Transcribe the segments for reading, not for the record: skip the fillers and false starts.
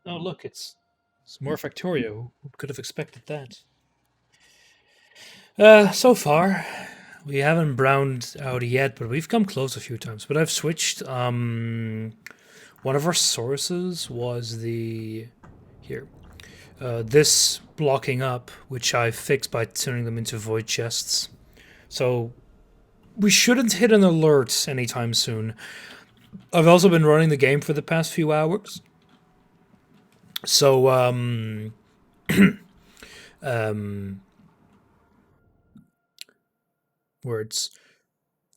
Oh, look, it's more Factorio. Who could have expected that? So far, we haven't browned out yet, but we've come close a few times. But I've switched. One of our sources was the here. This blocking up, which I fixed by turning them into void chests. So we shouldn't hit an alert anytime soon. I've also been running the game for the past few hours. So um words.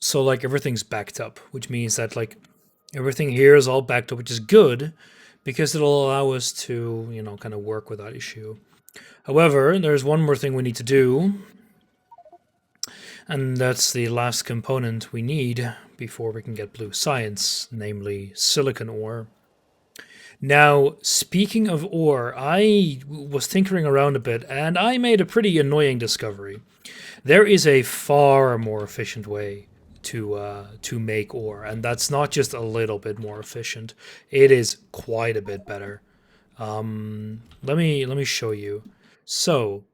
So like everything's backed up, which means that like everything here is all backed up, which is good because it'll allow us to, kind of work without issue. However, there's one more thing we need to do, and that's the last component we need before we can get blue science, namely silicon ore. Now, speaking of ore, I was tinkering around a bit and I made a pretty annoying discovery. There is a far more efficient way to make ore, and that's not just a little bit more efficient. It is quite a bit better. Let me show you. So,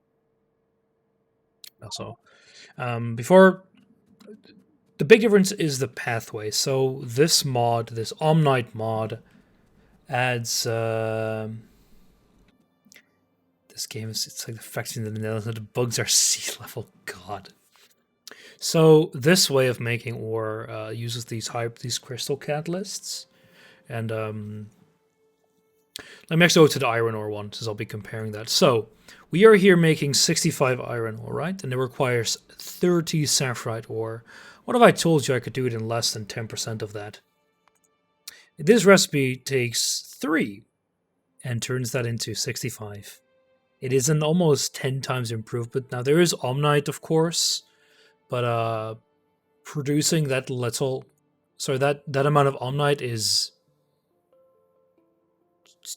also, before the big difference is the pathway. So this mod, this Omnite mod, adds. This game is it's like the factory in the Netherlands. The bugs are sea level. God. So this way of making ore uses these crystal catalysts, and let me actually go to the iron ore one, since I'll be comparing that. So we are here making 65 iron ore, right? And it requires 30 sapphire ore. What if I told you I could do it in less than 10% of that? This recipe takes 3 and turns that into 65. It is an almost 10 times improvement. Now there is Omnite, of course, but producing that little, sorry, that amount of Omnite is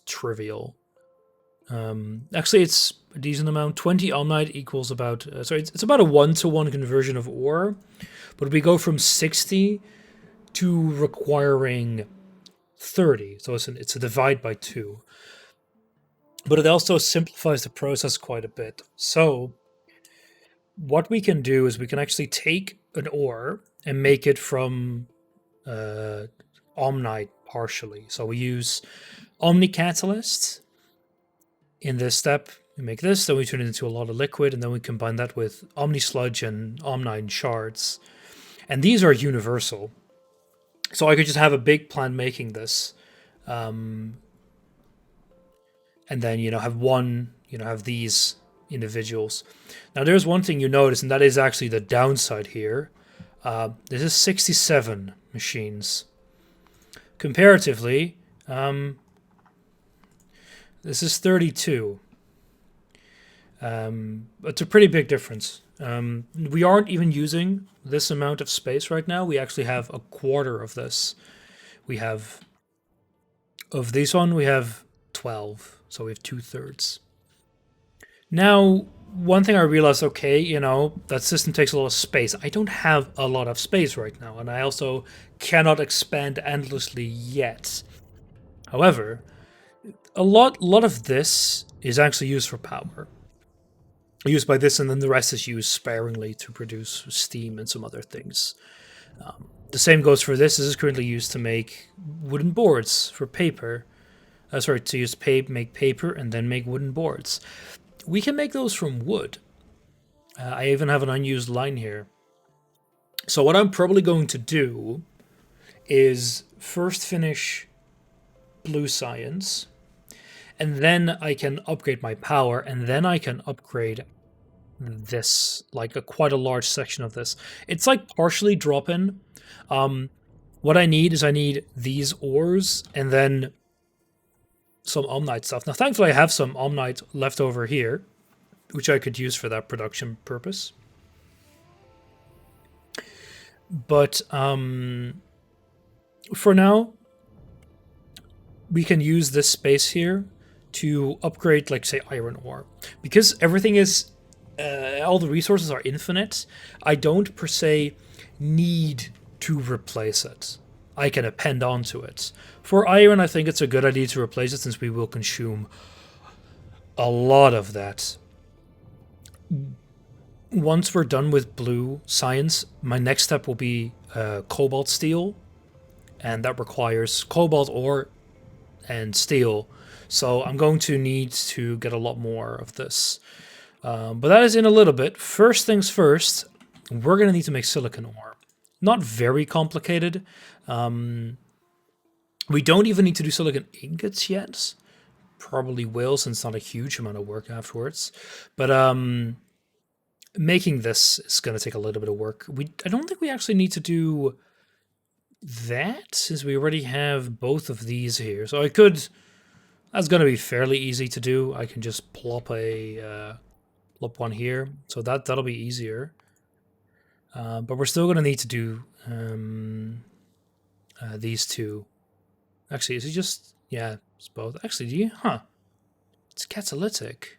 trivial. Actually, it's a decent amount. 20 Omnite equals about, it's about a 1-to-1 conversion of ore, but we go from 60 to requiring 30. So it's a divide by 2. But it also simplifies the process quite a bit. So what we can do is we can actually take an ore and make it from Omnite partially. So we use Omni Catalyst in this step. We make this, then we turn it into a lot of liquid, and then we combine that with Omni Sludge and Omnite shards. And these are universal. So I could just have a big plant making this, and then have these individuals. Now there's one thing you notice, and that is actually the downside here. This is 67 machines. Comparatively, this is 32. It's a pretty big difference. We aren't even using this amount of space right now. We actually have a quarter of this. We have, of this one, we have 12. So we have 2/3. Now, one thing I realized, okay, that system takes a lot of space. I don't have a lot of space right now, and I also cannot expand endlessly yet. However, a lot of this is actually used for power. Used by this, and then the rest is used sparingly to produce steam and some other things. The same goes for this. This is currently used to make wooden boards for paper. Make paper and then make wooden boards. We can make those from wood. I even have an unused line here. So what I'm probably going to do is first finish blue science, and then I can upgrade my power, and then I can upgrade this, like quite a large section of this. It's like partially drop-in. What I need is these ores and then some Omnite stuff. Now, thankfully, I have some Omnite left over here, which I could use for that production purpose. But for now, we can use this space here to upgrade, like, say, iron ore. Because everything is, all the resources are infinite, I don't, per se, need to replace it. I can append onto it. For iron, I think it's a good idea to replace it since we will consume a lot of that. Once we're done with blue science, my next step will be cobalt steel, and that requires cobalt ore and steel. So I'm going to need to get a lot more of this. But that is in a little bit. First things first, we're going to need to make silicon ore. Not very complicated. We don't even need to do silicon ingots yet. Probably will, since it's not a huge amount of work afterwards. But making this is going to take a little bit of work. I don't think we actually need to do that, since we already have both of these here. So I could... That's going to be fairly easy to do. I can just plop one here. So that'll be easier. But we're still going to need to do these two. Actually, is it just... Yeah, it's both. Actually, do you? Huh. It's catalytic.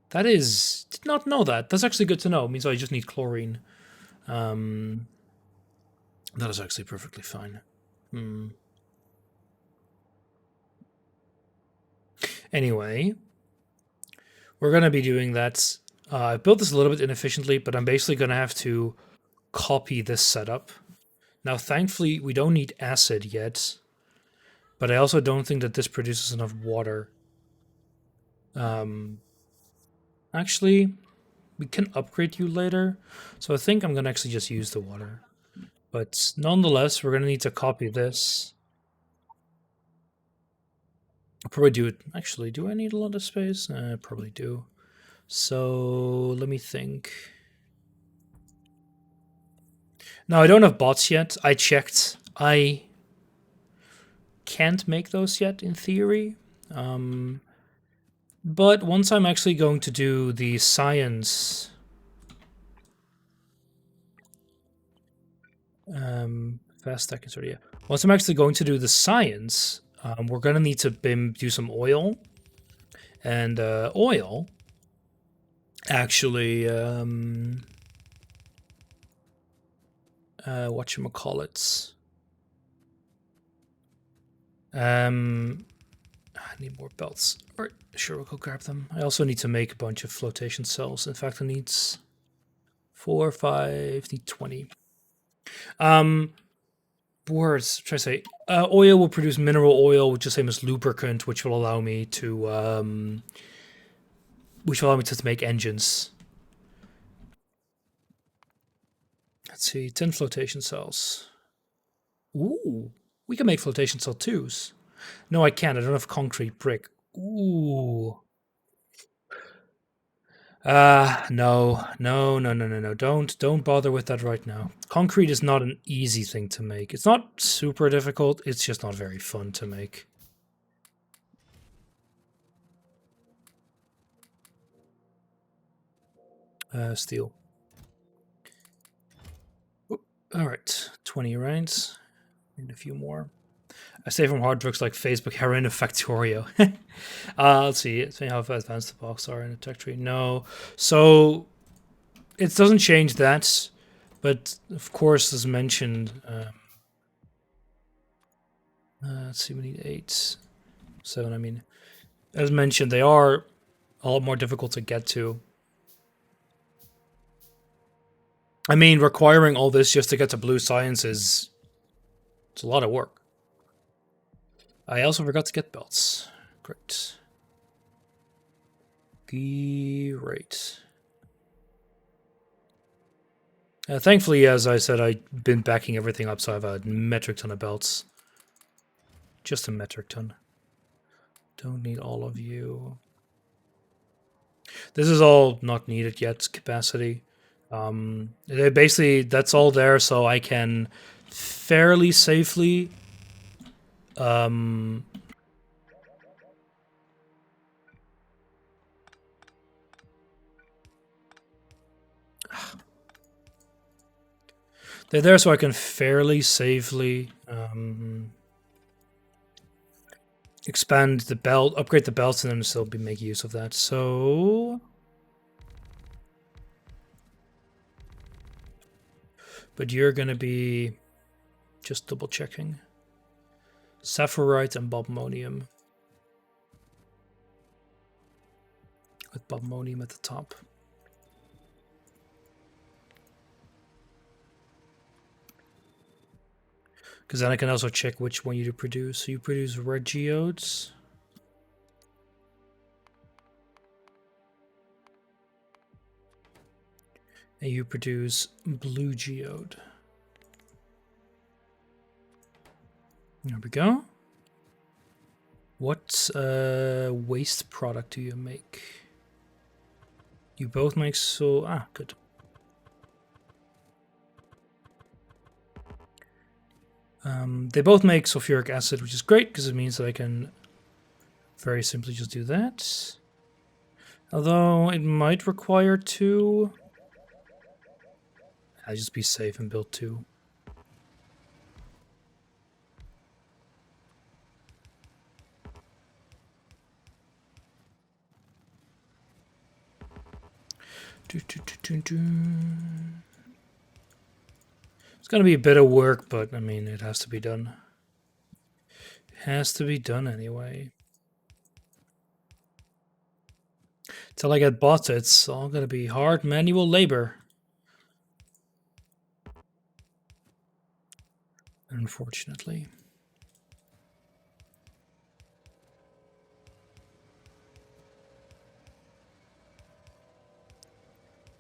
That is... Did not know that. That's actually good to know. It means I just need chlorine. That is actually perfectly fine. Anyway, we're going to be doing that. I built this a little bit inefficiently, but I'm basically going to have to copy this setup. Now, thankfully, we don't need acid yet, but I also don't think that this produces enough water. Actually, we can upgrade you later, so I think I'm going to actually just use the water. But nonetheless, we're going to need to copy this. I'll probably do it. Actually, do I need a lot of space? I probably do. So let me think. Now, I don't have bots yet. I checked. I can't make those yet, in theory. But once I'm actually going to do the science... fast seconds, yeah. Once I'm actually going to do the science, we're going to need to do some oil. And oil... Actually, whatchamacallits. I need more belts. Alright, sure, we'll go grab them. I also need to make a bunch of flotation cells. In fact, it needs 4, 5, need 20. Words, try to say. Oil will produce mineral oil, which is the same as lubricant, which will allow me to make engines. Let's see, 10 flotation cells. Ooh, we can make flotation cell 2s. No, I can't. I don't have concrete brick. Ooh. No. Don't bother with that right now. Concrete is not an easy thing to make. It's not super difficult. It's just not very fun to make. Steel. All right, 20 rounds. Need a few more. I stay from hard drugs like Facebook, heroin, and Factorio. Let's see. How advanced the blocks are in a tech tree. No. So it doesn't change that. But of course, as mentioned, let's see, we need 8, 7. I mean, as mentioned, they are a lot more difficult to get to. I mean, requiring all this just to get to blue science it's a lot of work. I also forgot to get belts. Great. Great. Thankfully, as I said, I've been backing everything up, so I have a metric ton of belts. Just a metric ton. Don't need all of you. This is all not needed yet, capacity. Basically, that's all there, so I can fairly safely... They're there so I can fairly safely expand the belt, upgrade the belts, and then still make use of that. So... But you're going to be Just double checking. Saphirite and bobmonium. With bobmonium at the top. Because then I can also check which one you produce. So you produce red geodes. And you produce blue geode. There we go. What waste product do you make? You both make so... Ah, good. They both make sulfuric acid, which is great because it means that I can very simply just do that. Although it might require 2. I'll just be safe and build 2. It's going to be a bit of work, but I mean, it has to be done. It has to be done anyway. Till I get bought, it's all going to be hard manual labor. Unfortunately.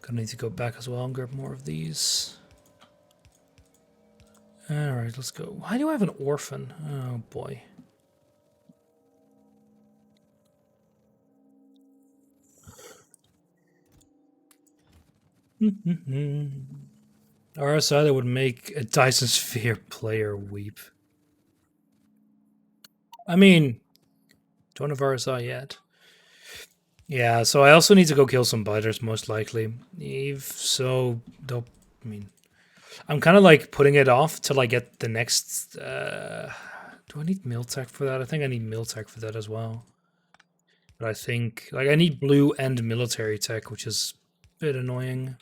Gonna need to go back as well and grab more of these. Alright, let's go. Why do I have an orphan? Oh boy. RSI that would make a Dyson Sphere player weep. I mean, don't have RSI yet. Yeah, so I also need to go kill some biters, most likely. So, I mean, I'm kind of like putting it off till I get the next... do I need Miltech for that? I think I need Miltech for that as well. But I think, like, I need blue and military tech, which is a bit annoying.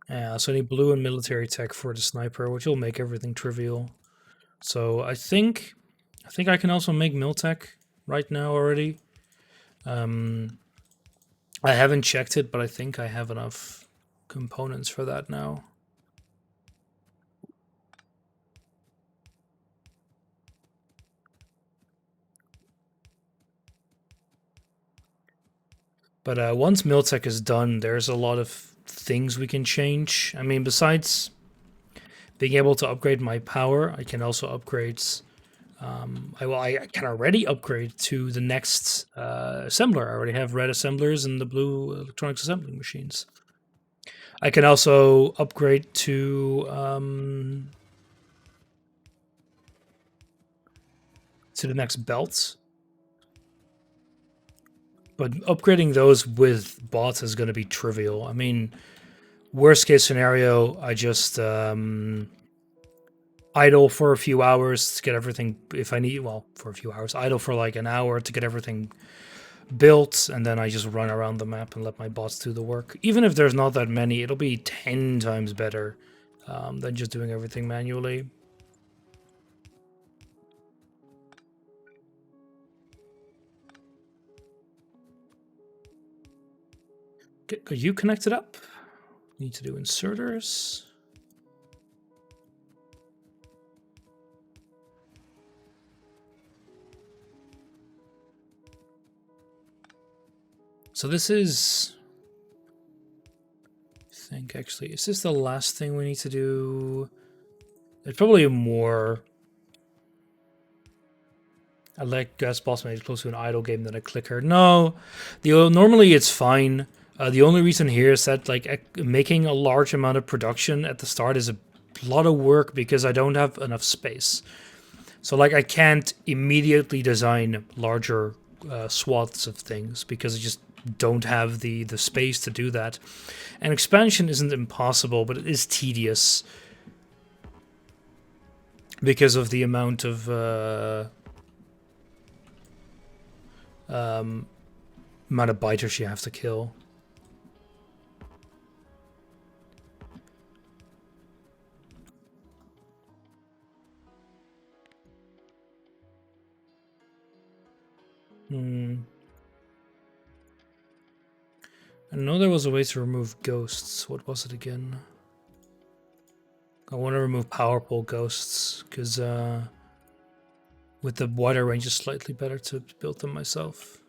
Yeah, so I need blue and military tech for the sniper, which will make everything trivial. So I think I can also make Miltech right now already. I haven't checked it, but I think I have enough components for that now. But once Miltech is done, there's a lot of things we can change. I mean, besides being able to upgrade my power, I can also upgrade... I can already upgrade to the next assembler. I already have red assemblers and the blue electronics assembling machines. I can also upgrade to the next belts. But upgrading those with bots is going to be trivial. I mean, worst case scenario, I just idle for a few hours to get everything, if I need, well, for a few hours, idle for like an hour to get everything built, and then I just run around the map and let my bots do the work. Even if there's not that many, it'll be 10 times better than just doing everything manually. Are you connected up? Need to do inserters. So this is... I think actually, is this the last thing we need to do? There's probably more... I like gas boss made close to an idle game than a clicker. No, normally it's fine. The only reason here is that like making a large amount of production at the start is a lot of work because I don't have enough space. So like I can't immediately design larger swaths of things because I just don't have the space to do that. And expansion isn't impossible, but it is tedious. because of the amount of amount of biters you have to kill. I know there was a way to remove ghosts. What was it again? I want to remove powerful ghosts because with the wider range, it's slightly better to build them myself.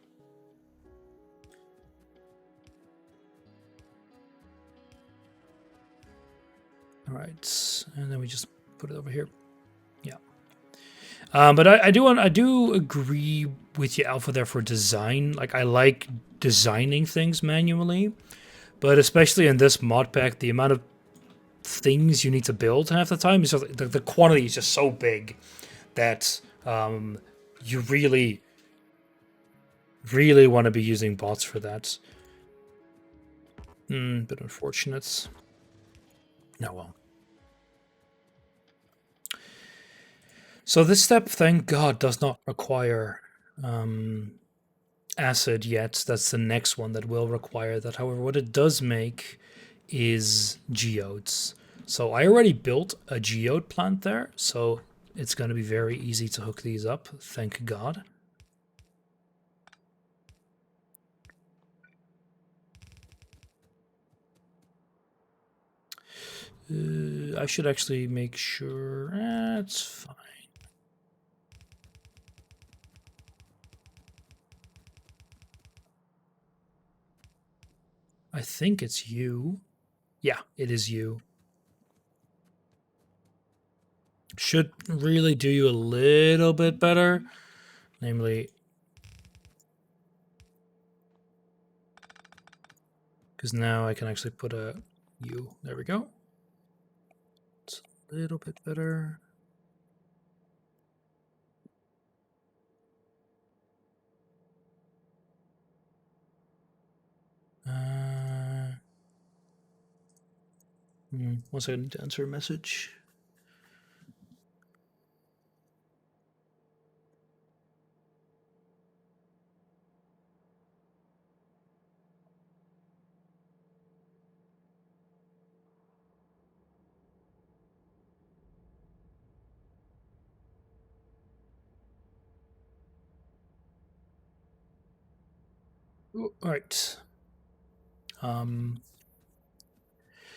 All right, and then we just put it over here. Yeah. But I do agree with you, Alpha, there for design. Like, I like designing things manually, but especially in this mod pack, the amount of things you need to build half the time is just, the quantity is just so big that you really want to be using bots for that. Bit unfortunate. No, well. So this step, thank God, does not require acid yet. That's the next one that will require that. However, what it does make is geodes. So I already built a geode plant there, so it's going to be very easy to hook these up, thank God. I should actually make sure. It's fine. I think it's you. Yeah, it is you. Should really do you a little bit better. Namely, because now I can actually put a U. There we go. It's a little bit better. One second, I need to answer a message. All right.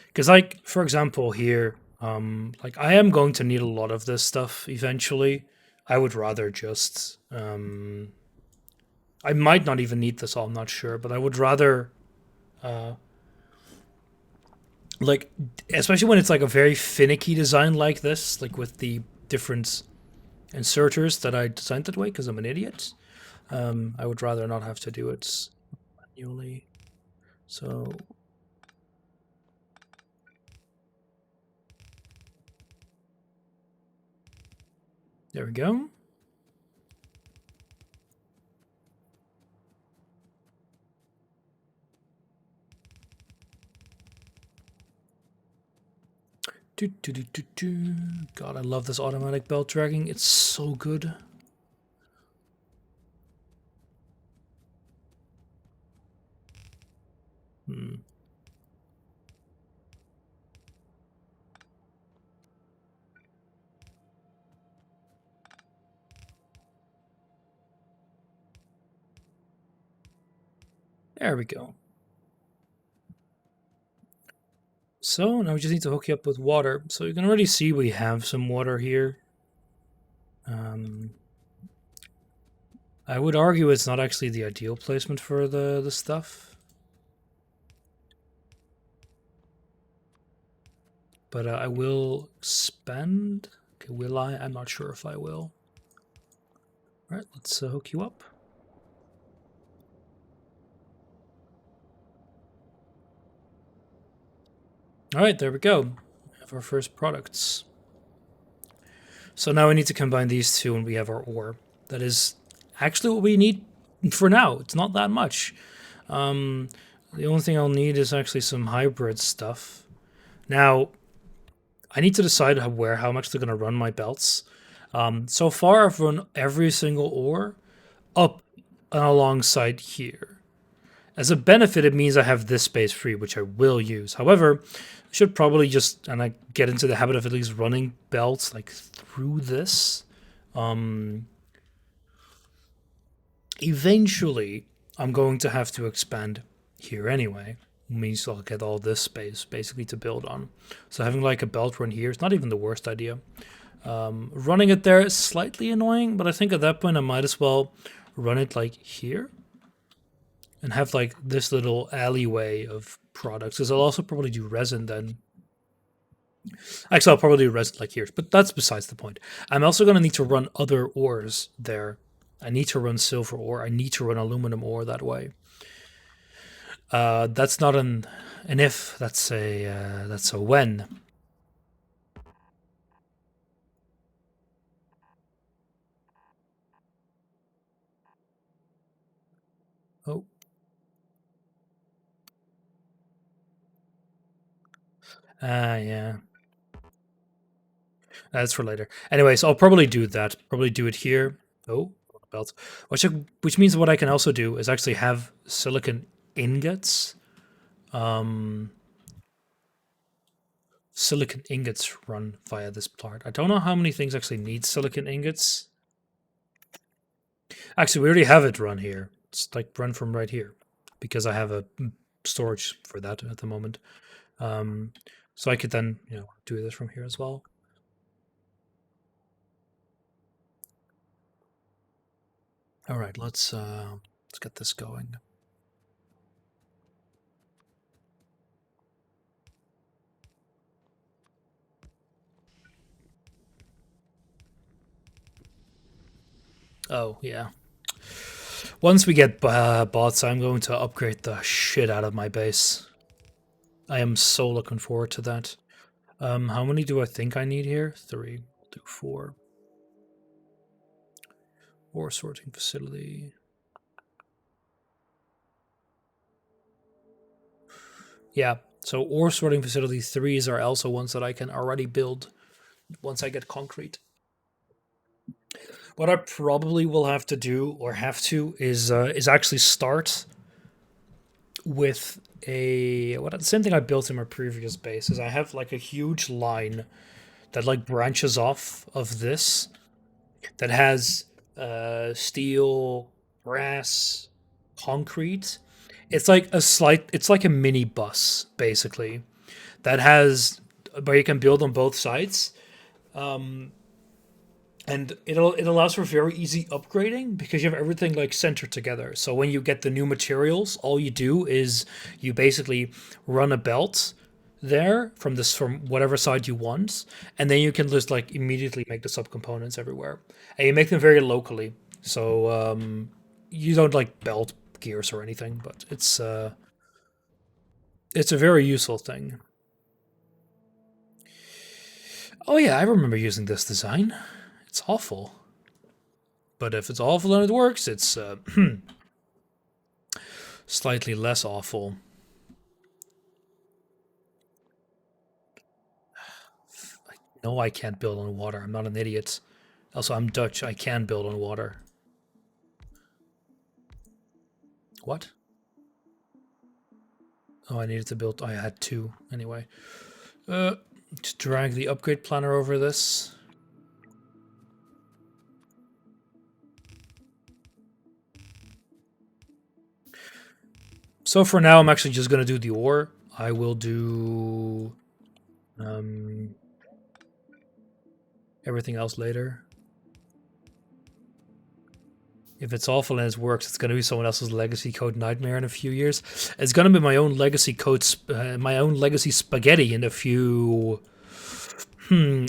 Because, like, for example, here, like, I am going to need a lot of this stuff eventually. I would rather just, I might not even need this all, I'm not sure, but I would rather, like, especially when it's like a very finicky design like this, like with the different inserters that I designed that way because I'm an idiot. I would rather not have to do it manually. So there we go. God, I love this automatic belt dragging. It's so good. There we go. So now we just need to hook you up with water. So you can already see we have some water here. I would argue it's not actually the ideal placement for the stuff. But I will spend. Okay, will I? I'm not sure if I will. All right, let's hook you up. All right, there we go. We have our first products. So now we need to combine these two and we have our ore. That is actually what we need for now. It's not that much. The only thing I'll need is actually some hybrid stuff. Now, I need to decide how much they're going to run my belts. So far, I've run every single ore up and alongside here. As a benefit, it means I have this space free, which I will use. However, I should probably just, and I get into the habit of at least running belts like through this. Eventually, I'm going to have to expand here anyway. Means I'll get all this space basically to build on. So having like a belt run here is not even the worst idea. Running it there is slightly annoying, but I think at that point I might as well run it like here and have like this little alleyway of products. Because I'll also probably do resin then. Actually, I'll probably do resin like here, but that's besides the point. I'm also going to need to run other ores there. I need to run silver ore. I need to run aluminum ore that way. That's not an if. That's a when. Oh. Yeah. That's for later. Anyways, I'll probably do that. Probably do it here. Oh, belt. Which means what I can also do is actually have silicon ingots. Silicon ingots run via this part. I don't know how many things actually need silicon ingots. Actually, we already have it run here. It's like run from right here because I have a storage for that at the moment. So I could then, do this from here as well. All right, let's get this going. Oh yeah. Once we get bots, I'm going to upgrade the shit out of my base. I am so looking forward to that. How many do I think I need here? 3, 2, 4. Ore sorting facility. Yeah, so ore sorting facility 3s are also ones that I can already build once I get concrete. What I probably will have to do, or have to, is actually start with the same thing I built in my previous base. Is I have like a huge line that like branches off of this that has steel, brass, concrete. It's like it's like a mini bus basically that has where you can build on both sides. And it allows for very easy upgrading because you have everything like centered together. So when you get the new materials, all you do is you basically run a belt there from whatever side you want, and then you can just like immediately make the subcomponents everywhere, and you make them very locally. So you don't like belt gears or anything, but it's a very useful thing. Oh yeah, I remember using this design. It's awful. But if it's awful and it works, it's slightly less awful. No, I can't build on water. I'm not an idiot. Also, I'm Dutch. I can build on water. What? Oh, I needed to build. I had 2 anyway. To drag the upgrade planner over this. So for now, I'm actually just going to do the ore. I will do everything else later. If it's awful and it works, it's going to be someone else's legacy code nightmare in a few years. It's going to be my own legacy code, my own legacy spaghetti in a few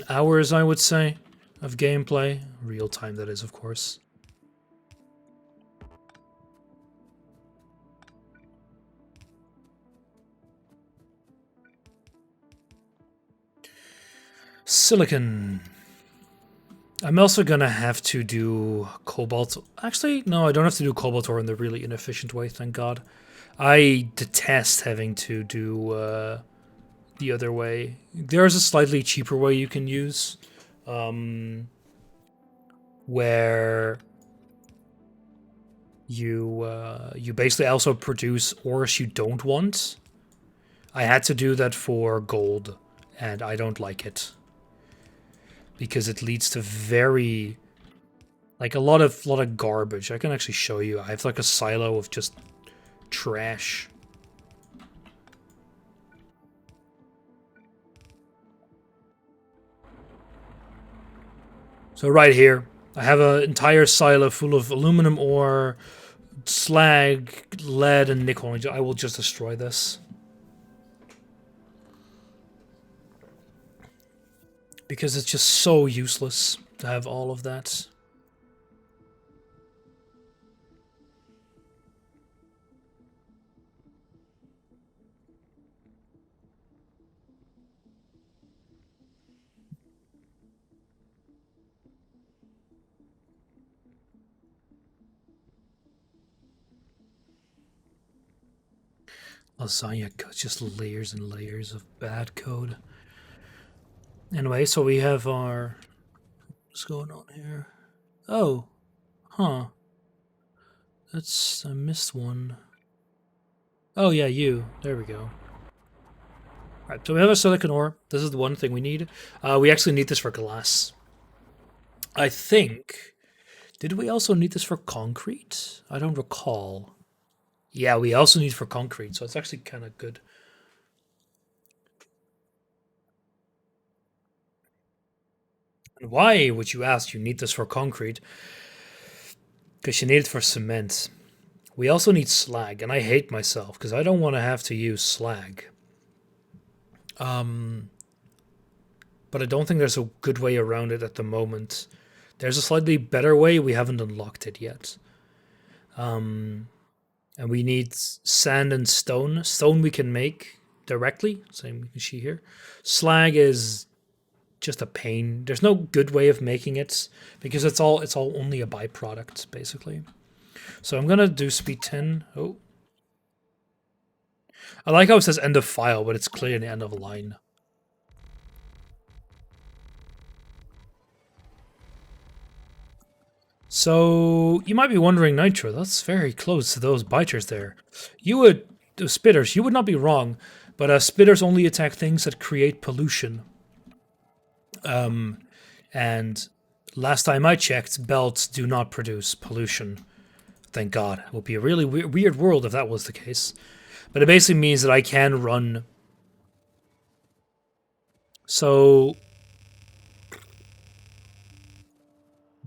hours, I would say, of gameplay. Real time, that is, of course. Silicon. I'm also gonna have to do cobalt. Actually, no, I don't have to do cobalt ore in the really inefficient way, thank God. I detest having to do the other way. There's a slightly cheaper way you can use, where you basically also produce ores you don't want. I had to do that for gold, and I don't like it because it leads to very like a lot of garbage. I can actually show you. I have like a silo of just trash. So right here, I have an entire silo full of aluminum ore, slag, lead, and nickel. I will just destroy this. Because it's just so useless to have all of that. Lasagna code, just layers and layers of bad code. Anyway, so we have our... What's going on here? Oh. Huh. That's... I missed one. Oh, yeah, you. There we go. Alright, so we have a silicon ore. This is the one thing we need. We actually need this for glass. I think... Did we also need this for concrete? I don't recall. Yeah, we also need for concrete, so it's actually kind of good. And why would you ask you need this for concrete? Because you need it for cement. We also need slag, and I hate myself because I don't want to have to use slag. But I don't think there's a good way around it at the moment. There's a slightly better way, we haven't unlocked it yet. And we need sand and stone. Stone we can make directly, same you can see here. Slag is just a pain. There's no good way of making it because it's all only a byproduct basically. So I'm gonna do speed 10. Oh, I like how it says end of file, but it's clearly end of line. So you might be wondering, Nitro, that's very close to those biters there. You would, the spitters, you would not be wrong, but spitters only attack things that create pollution. And last time I checked, belts do not produce pollution. Thank God. It would be a really weird world if that was the case. But it basically means that I can run. So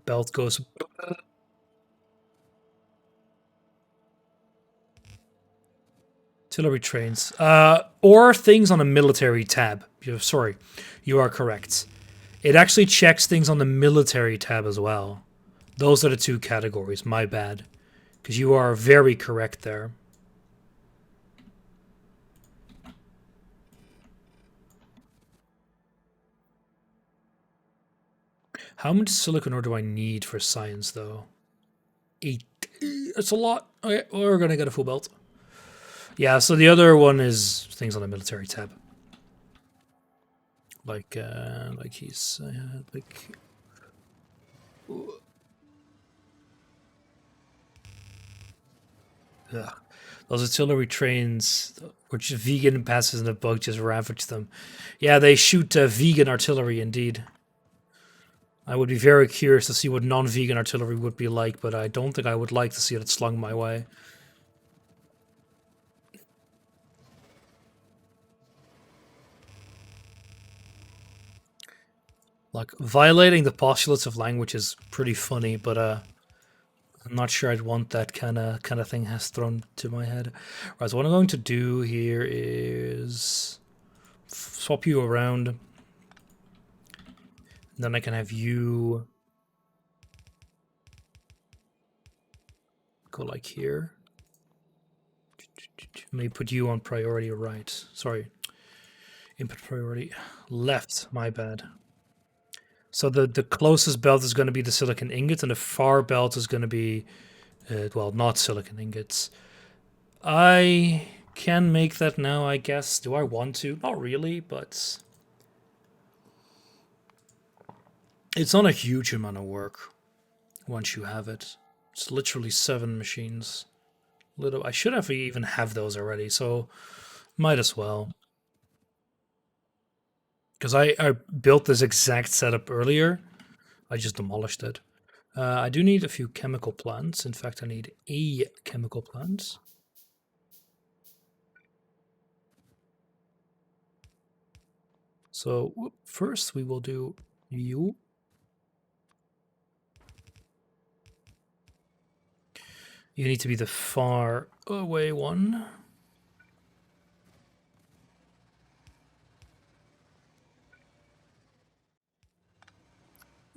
belt goes. Artillery trains. Or things on a military tab. Sorry, you are correct. It actually checks things on the military tab as well. Those are the two categories. My bad. Because you are very correct there. How much silicon ore do I need for science, though? 8. That's a lot. Okay, we're gonna get a full belt. Yeah, so the other one is things on the military tab. Like he's like. Ugh. Those artillery trains, which vegan passes in the bug, just ravage them. Yeah, they shoot vegan artillery indeed. I would be very curious to see what non-vegan artillery would be like, but I don't think I would like to see it slung my way. Like, violating the postulates of language is pretty funny, but I'm not sure I'd want that kind of thing has thrown to my head. Right, so what I'm going to do here is swap you around. Then I can have you go like here. Let me put you on priority right. Sorry. Input priority left, my bad. So the closest belt is going to be the silicon ingots, and the far belt is going to be, well, not silicon ingots. I can make that now, I guess. Do I want to? Not really, but it's not a huge amount of work once you have it. It's literally 7 machines. I should have even have those already, so might as well. Because I built this exact setup earlier. I just demolished it. I do need a few chemical plants. In fact, I need a chemical plant. So first we will do you. You need to be the far away one.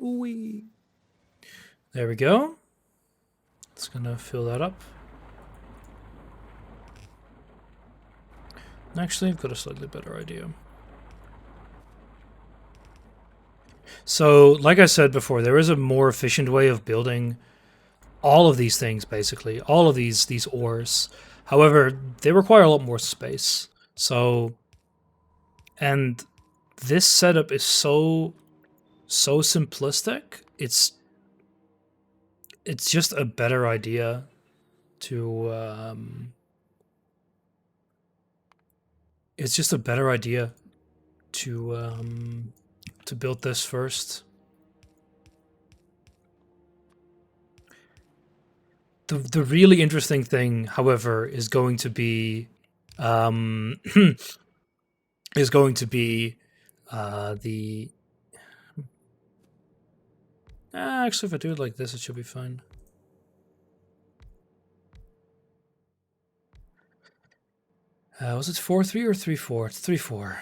Ooh. There we go. It's gonna fill that up. Actually, I've got a slightly better idea. So, like I said before, there is a more efficient way of building all of these things, basically. All of these ores. However, they require a lot more space. So, and this setup is so simplistic. It's just a better idea to it's just a better idea to build this first. The really interesting thing, however, is going to be is going to be the actually, if I do it like this, it should be fine. Was it 4-3 or 3-4? It's 3-4.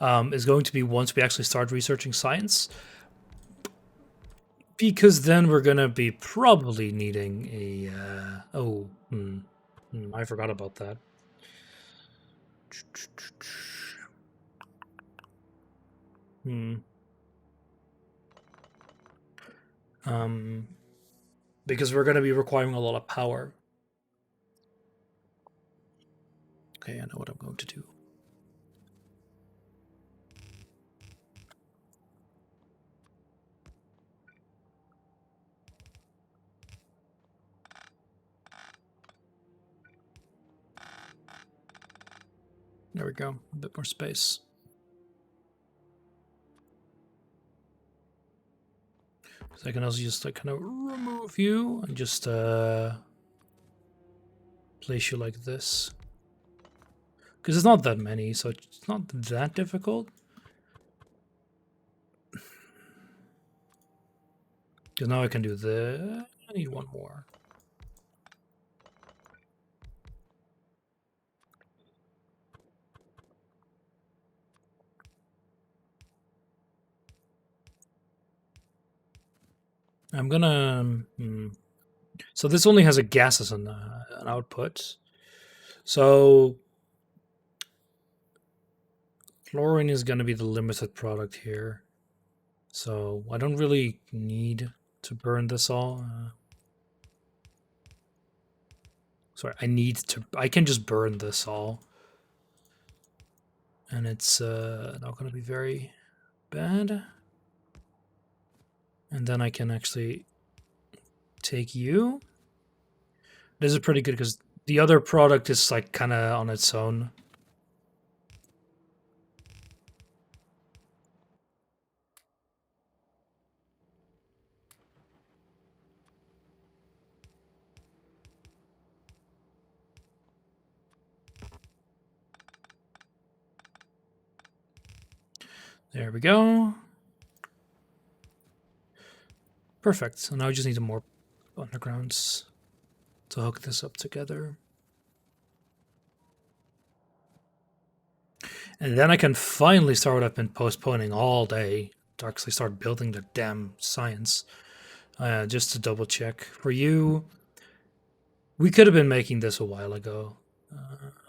3-4. Is going to be once we actually start researching science. Because then we're going to be probably needing a... I forgot about that. Because we're going to be requiring a lot of power. Okay, I know what I'm going to do. There we go, a bit more space. So I can also just like kind of remove you and just place you like this. Because it's not that many, so it's not that difficult. Because now I can do the... I need one more. I'm gonna... So this only has a gas as an output. So chlorine is going to be the limited product here. So I don't really need to burn this all. Sorry, I can just burn this all. And it's not going to be very bad. And then I can actually take you. This is pretty good because the other product is like kind of on its own. There we go. Perfect. So now I just need more undergrounds to hook this up together. And then I can finally start what I've been postponing all day to actually start building the damn science. Just to double check. For you, we could have been making this a while ago.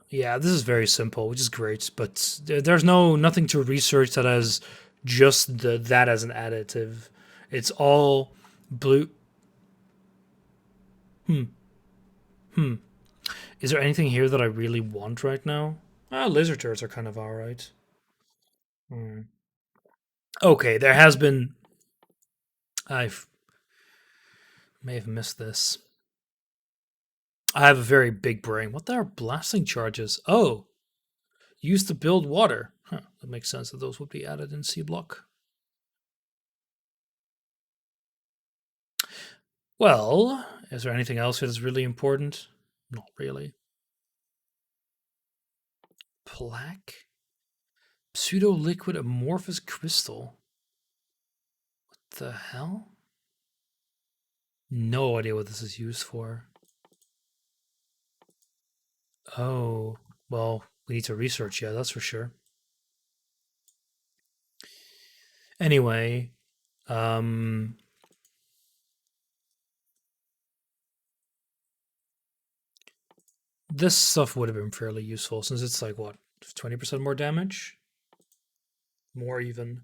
Yeah, this is very simple, which is great, but there's nothing to research that has just that as an additive. It's all blue. Hmm. Hmm. Is there anything here that I really want right now? Laser turrets are kind of alright. Hmm. Okay, there has been. I may have missed this. I have a very big brain. What are blasting charges? Oh, used to build water. Huh, that makes sense that those would be added in Seablock. Well, is there anything else that is really important? Not really. Plaque? Pseudo-liquid amorphous crystal. What the hell? No idea what this is used for. Oh, well, we need to research, yeah, that's for sure. Anyway, this stuff would have been fairly useful since it's like, what, 20% more damage? More even.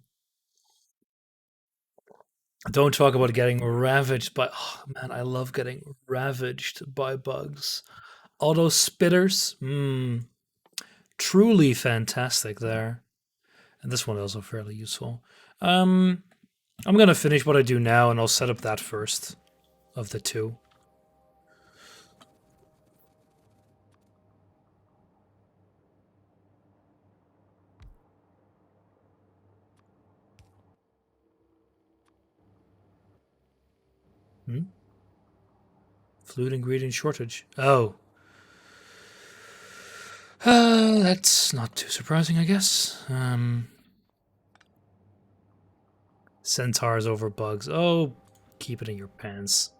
Don't talk about getting ravaged by. Oh, man, I love getting ravaged by bugs. All those spitters, truly fantastic there. And this one is also fairly useful. I'm gonna finish what I do now, and I'll set up that first of the two. Hmm? Fluid ingredient shortage. Oh, that's not too surprising, I guess. Centaurs over bugs. Oh, keep it in your pants.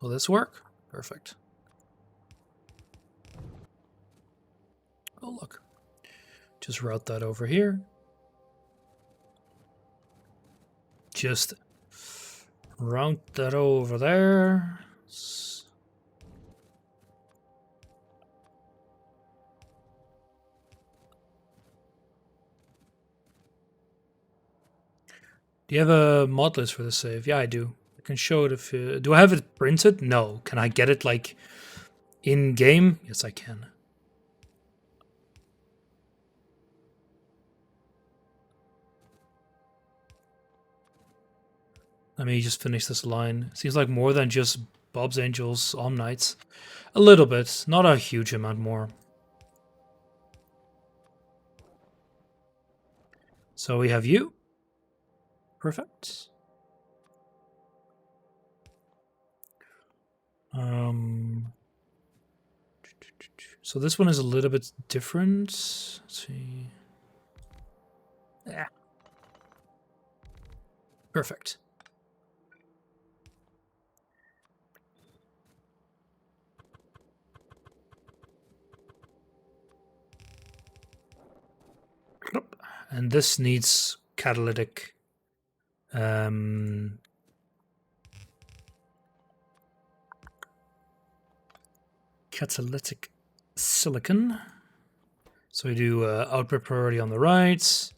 Will this work? Perfect. Oh, look. Just route that over here. Just route that over there. Do you have a mod list for the save? Yeah, I do. I can show it if... do I have it printed? No. Can I get it, like, in-game? Yes, I can. Let me just finish this line. Seems like more than just Bob's Angels, Omnites. A little bit. Not a huge amount more. So we have you. Perfect. So this one is a little bit different. Let's see. Yeah. Perfect. And this needs catalytic catalytic silicon. So we do output priority on the right.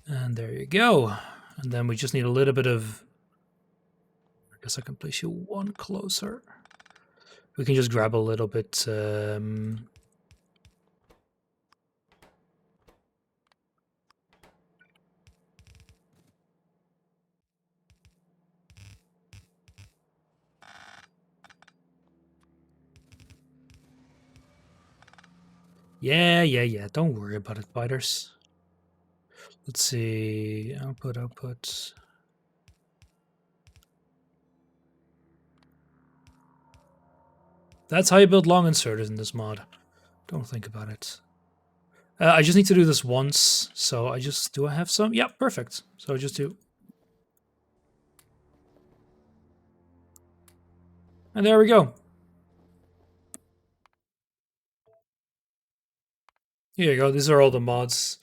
And there you go. And then we just need a little bit of... I guess I can place you one closer. We can just grab a little bit... Yeah. Don't worry about it, biters. Let's see. Output. That's how you build long inserters in this mod. Don't think about it. I just need to do this once. So I just... Do I have some? Yeah, perfect. So I just do... And there we go. Here you go. These are all the mods.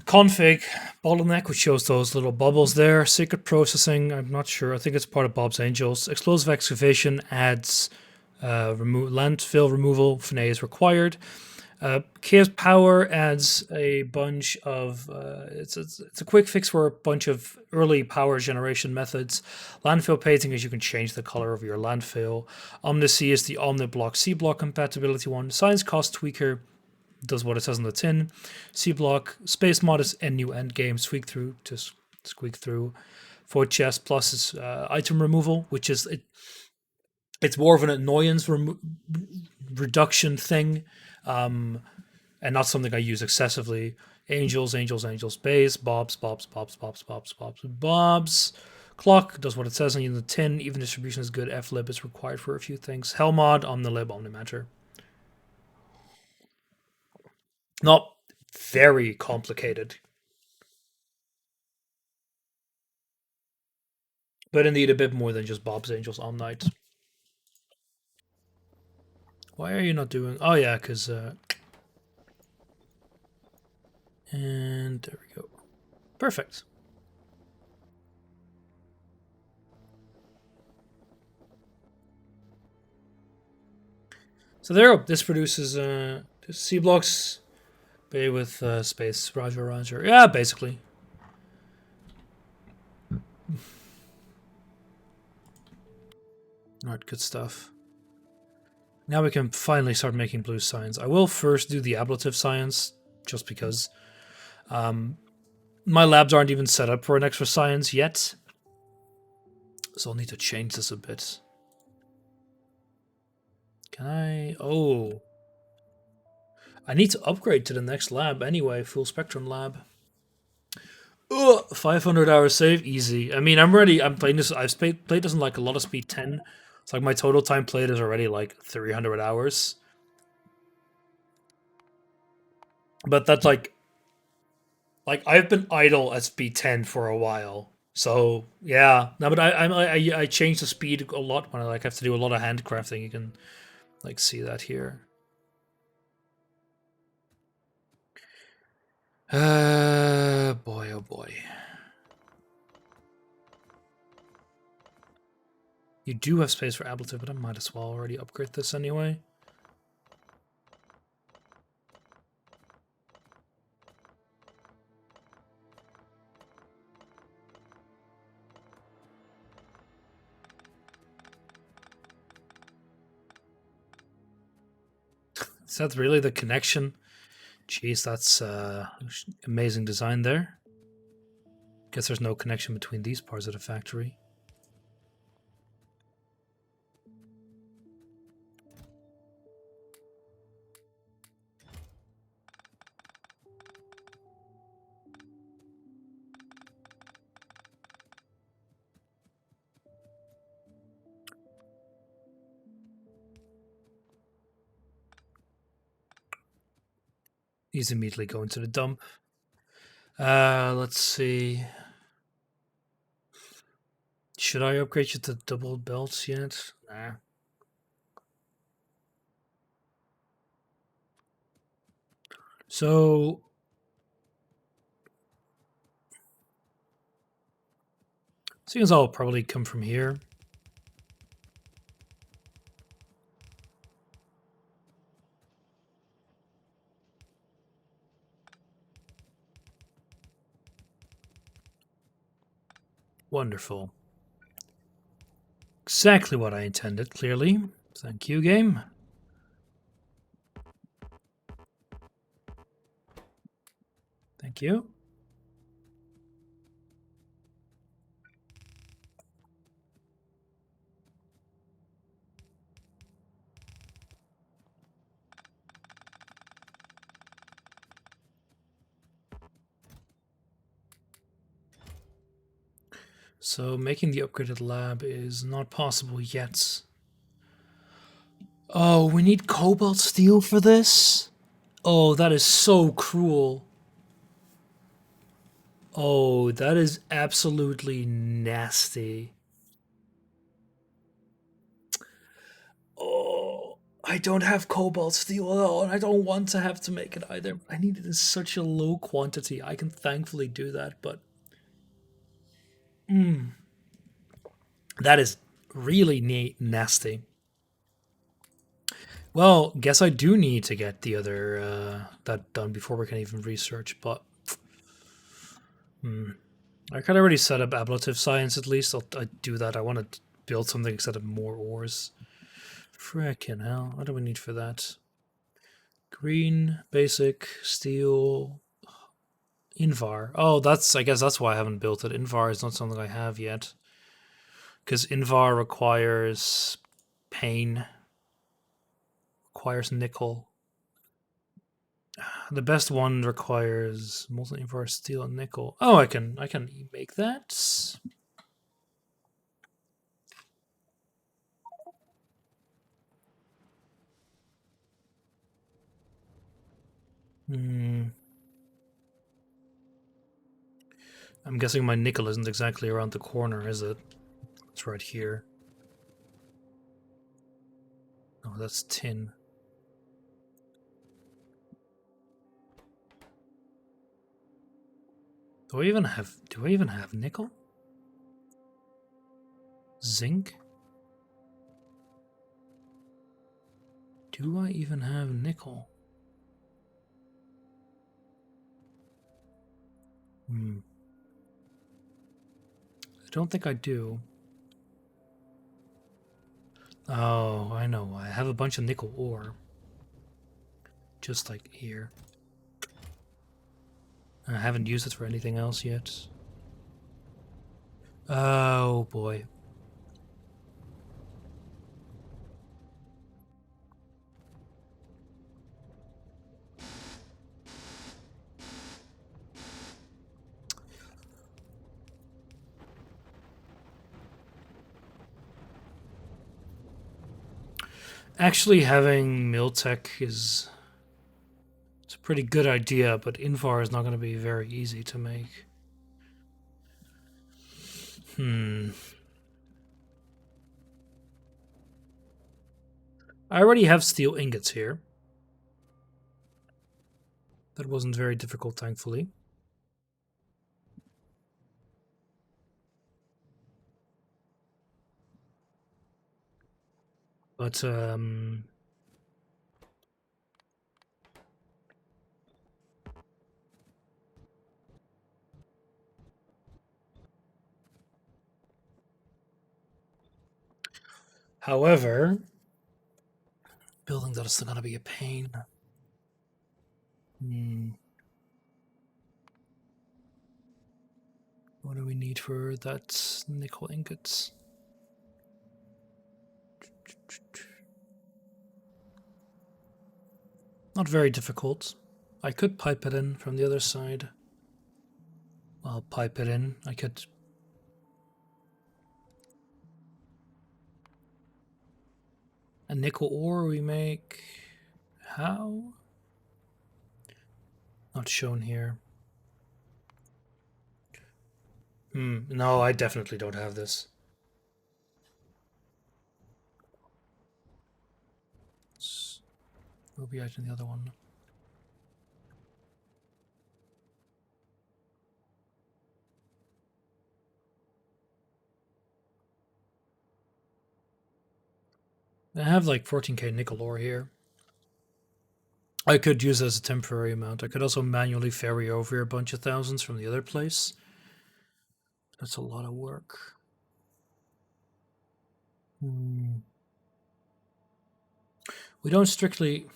Config, bottleneck, which shows those little bubbles there. Secret processing, I'm not sure. I think it's part of Bob's Angels. Explosive excavation adds landfill removal. Finay is required. Chaos Power adds a bunch of. It's a quick fix for a bunch of early power generation methods. Landfill painting is you can change the color of your landfill. Omnisea is the Omniblock Seablock compatibility one. Science Cost Tweaker does what it says on the tin. Seablock Space Mod is a new end game. Squeak through. Void Chest Plus is item removal, which is it's more of an annoyance reduction thing. And not something I use excessively. Angels, Bays, Bobs. Clock does what it says on the tin. Even distribution is good. Flib is required for a few things. Hellmod, Omnilib, Omnimatter. Not very complicated, but indeed a bit more than just Bob's Angels Omnight. Why are you not doing? Oh yeah, because and there we go. Perfect. So there we go. This produces C blocks Bay with space. Roger. Yeah, basically. Alright, good stuff. Now we can finally start making blue science. I will first do the ablative science, just because. My labs aren't even set up for an extra science yet. So I'll need to change this a bit. Can I? Oh. I need to upgrade to the next lab anyway, full spectrum lab. Ugh, 500 hours save, easy. I mean, I'm playing this. I've played this in like a lot of speed 10. It's like my total time played is already like 300 hours. But that's like I've been idle at speed 10 for a while. So yeah, no, but I changed the speed a lot when I like have to do a lot of handcrafting. You can like see that here. Boy, oh boy. You do have space for ablative, but I might as well already upgrade this anyway. Is that really the connection? Jeez, that's amazing design there. Guess there's no connection between these parts of the factory. He's immediately going to the dump. Let's see. Should I upgrade you to double belts yet? Nah. So seeing as I'll probably come from here. Wonderful. Exactly what I intended, clearly. Thank you, game. Thank you. So making the upgraded lab is not possible yet. Oh, we need cobalt steel for this? Oh, that is so cruel. Oh, that is absolutely nasty. Oh, I don't have cobalt steel at all, and I don't want to have to make it either. I need it in such a low quantity. I can thankfully do that, but that is really nasty. Well, guess I do need to get the other that done before we can even research. But I could already set up ablative science at least. I do that. I want to build something instead of more ores. Frickin' hell! What do we need for that? Green, basic, steel, Invar. Oh, I guess that's why I haven't built it. Invar is not something I have yet. Because Invar requires pain, requires nickel. The best one requires molten Invar, steel, and nickel. Oh, I can make that. Hmm. I'm guessing my nickel isn't exactly around the corner, is it? It's right here. Oh, that's tin. Do I even have nickel? Zinc? Do I even have nickel? I don't think I do. Oh, I know. I have a bunch of nickel ore. Just like here. I haven't used it for anything else yet. Oh boy. Actually, having Miltech it's a pretty good idea, but Invar is not going to be very easy to make. I already have steel ingots here. That wasn't very difficult, thankfully. But, however, building that is still going to be a pain. What do we need for that nickel ingots? Not very difficult. I could pipe it in from the other side. I'll pipe it in. I could... A nickel ore we make... How? Not shown here. No, I definitely don't have this. We'll be out in the other one. I have like 14k nickel ore here. I could use it as a temporary amount. I could also manually ferry over a bunch of thousands from the other place. That's a lot of work. We don't strictly...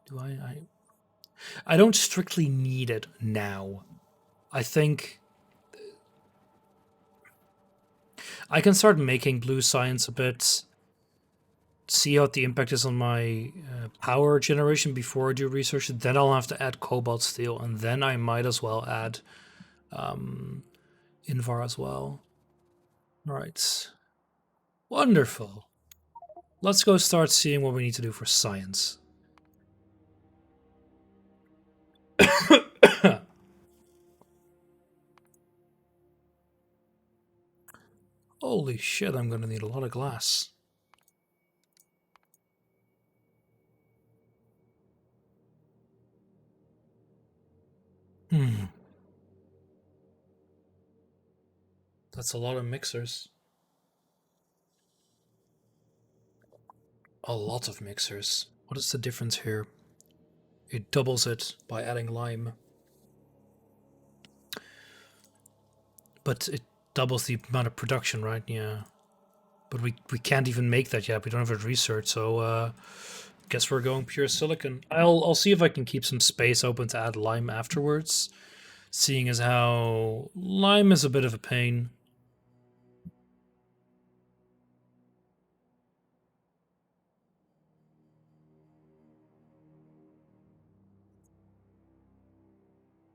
Do I don't strictly need it now. I think I can start making blue science a bit, see what the impact is on my power generation before I do research. Then I'll have to add cobalt steel, and then I might as well add Invar as well. Right. Wonderful. Let's go start seeing what we need to do for science. Holy shit, I'm going to need a lot of glass. That's a lot of mixers. A lot of mixers. What is the difference here? It doubles it by adding lime. But it doubles the amount of production, right? Yeah. But we can't even make that yet. We don't have it researched, so guess we're going pure silicon. I'll see if I can keep some space open to add lime afterwards, seeing as how lime is a bit of a pain.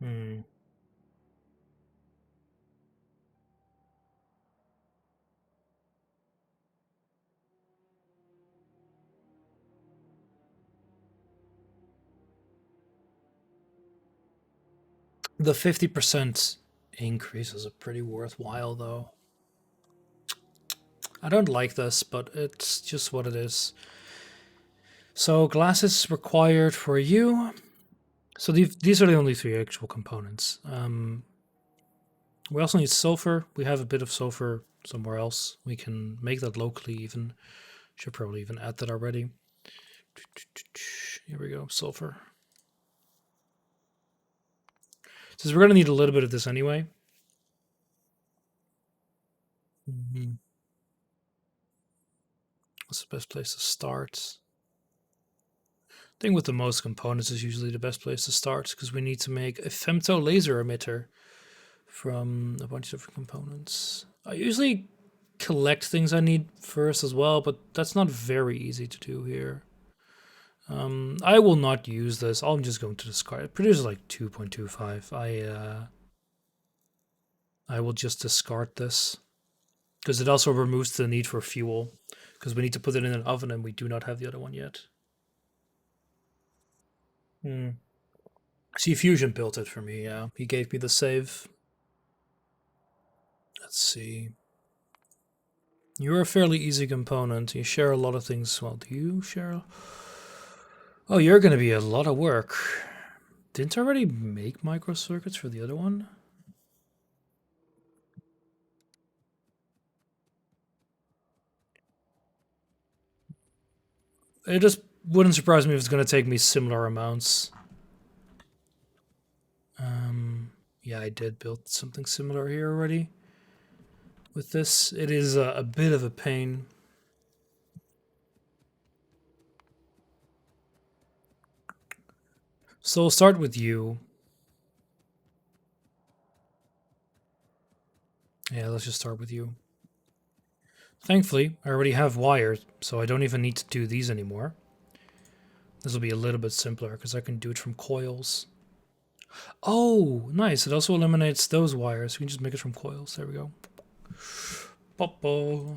Hmm. The 50% increase is a pretty worthwhile, though. I don't like this, but it's just what it is. So glasses required for you. So these are the only three actual components. We also need sulfur. We have a bit of sulfur somewhere else. We can make that locally even. Should probably even add that already. Here we go, sulfur. Since we're going to need a little bit of this anyway. What's the best place to start? I think with the most components is usually the best place to start because we need to make a femto laser emitter from a bunch of different components. I usually collect things I need first as well, but that's not very easy to do here. I will not use this. I'm just going to discard it. It produces like 2.25. I will just discard this because it also removes the need for fuel because we need to put it in an oven and we do not have the other one yet. See, Fusion built it for me. Yeah, he gave me the save. Let's see. You're a fairly easy component. You share a lot of things. Well, do you share? Oh, you're going to be a lot of work. Didn't I already make microcircuits for the other one? It just wouldn't surprise me if it's going to take me similar amounts. Yeah, I did build something similar here already. With this, it is a bit of a pain. So we'll start with you. Yeah, let's just start with you. Thankfully, I already have wires, so I don't even need to do these anymore. This will be a little bit simpler because I can do it from coils. Oh, nice. It also eliminates those wires. We can just make it from coils. There we go. Popo.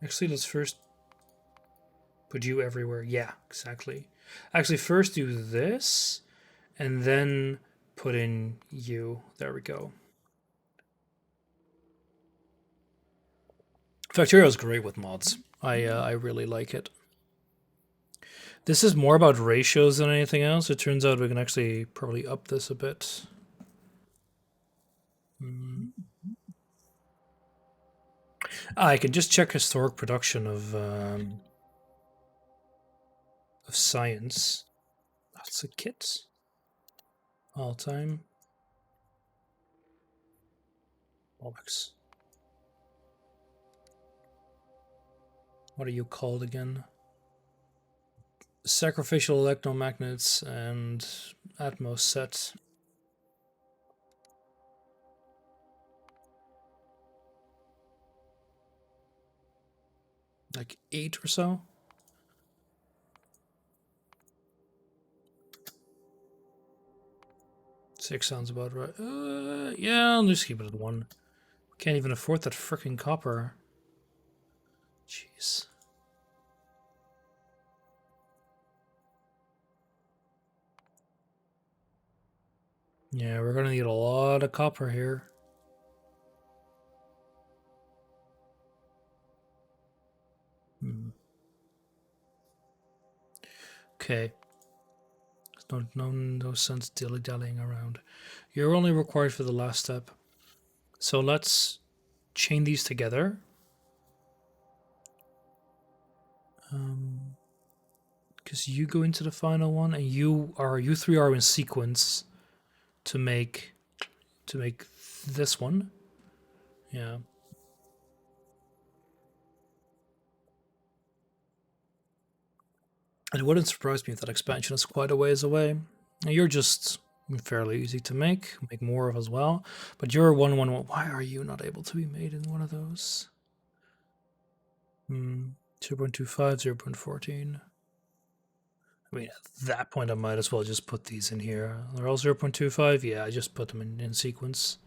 Actually, let's first put you everywhere. Yeah, exactly. Actually, first do this, and then put in you. There we go. Factorio is great with mods. I really like it. This is more about ratios than anything else. It turns out we can actually probably up this a bit. I can just check historic production of science. That's a kit. All time. Bollocks. What are you called again? Sacrificial electromagnets and Atmos set. Like 8 or so. 6 sounds about right. Yeah, I'll just keep it at 1. Can't even afford that freaking copper. Jeez. Yeah, we're gonna need a lot of copper here. Okay. No sense dilly-dallying around. You're only required for the last step. So let's chain these together. Because you go into the final one, and you three are in sequence to make this one. Yeah. It wouldn't surprise me if that expansion is quite a ways away. You're just fairly easy to make more of as well. But you're 111. Why are you not able to be made in one of those? 0.25, 0.14. I mean, at that point, I might as well just put these in here. They're all 0.25. Yeah, I just put them in sequence.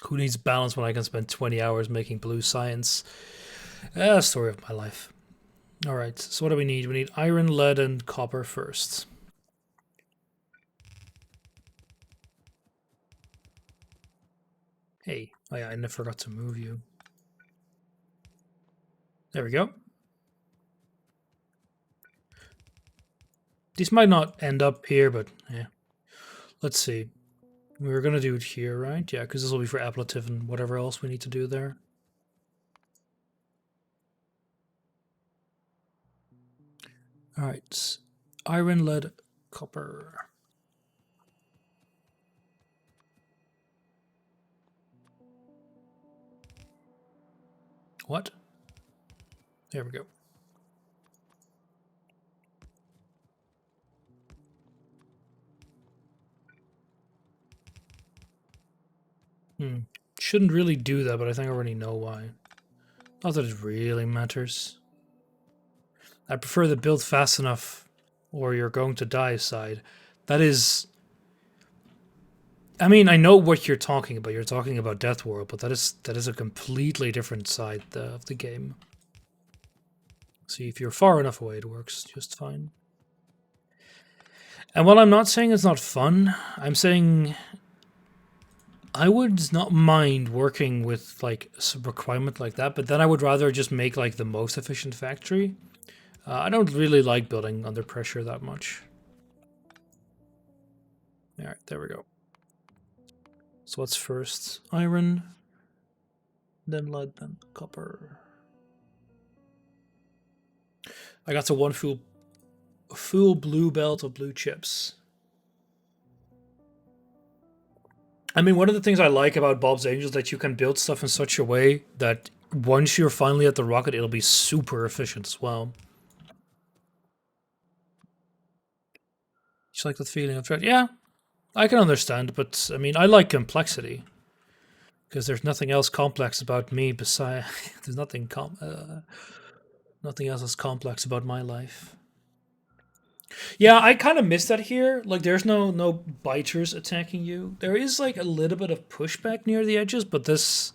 Who needs balance when I can spend 20 hours making blue science? Story of my life. All right, so what do we need? We need iron, lead, and copper first. Hey, oh yeah, I forgot to move you. There we go. These might not end up here, but yeah. Let's see. We were going to do it here, right? Yeah, because this will be for ablative and whatever else we need to do there. All right. Iron, lead, copper. What? There we go. Shouldn't really do that, but I think I already know why. Not that it really matters. I prefer the build fast enough or you're going to die side. That is... I mean, I know what you're talking about. You're talking about Death World, but that is a completely different side of the game. See, if you're far enough away, it works just fine. And while I'm not saying it's not fun, I'm saying I would not mind working with like a requirement like that, but then I would rather just make like the most efficient factory. I don't really like building under pressure that much. All right, there we go. So what's first? Iron, then lead, then copper. I got to one full blue belt of blue chips. I mean, one of the things I like about Bob's Angels is that you can build stuff in such a way that once you're finally at the rocket, it'll be super efficient as well. Just like that feeling of dread. Yeah, I can understand, but I mean, I like complexity. Because there's nothing else complex about me besides... there's nothing else is complex about my life. Yeah, I kind of miss that here. Like, there's no biters attacking you. There is like a little bit of pushback near the edges, but this,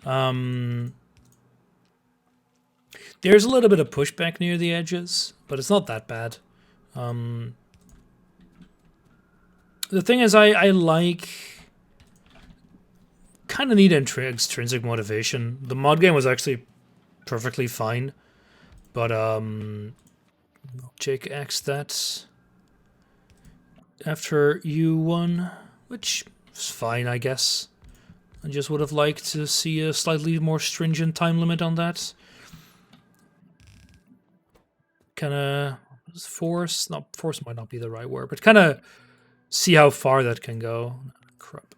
there's a little bit of pushback near the edges, but it's not that bad. The thing is, I like kind of need extrinsic motivation. The mod game was actually perfectly fine, but Jake axed that after you won, which is fine, I guess. I just would have liked to see a slightly more stringent time limit on that. Kind of force, not force might not be the right word, but kind of see how far that can go. Crap.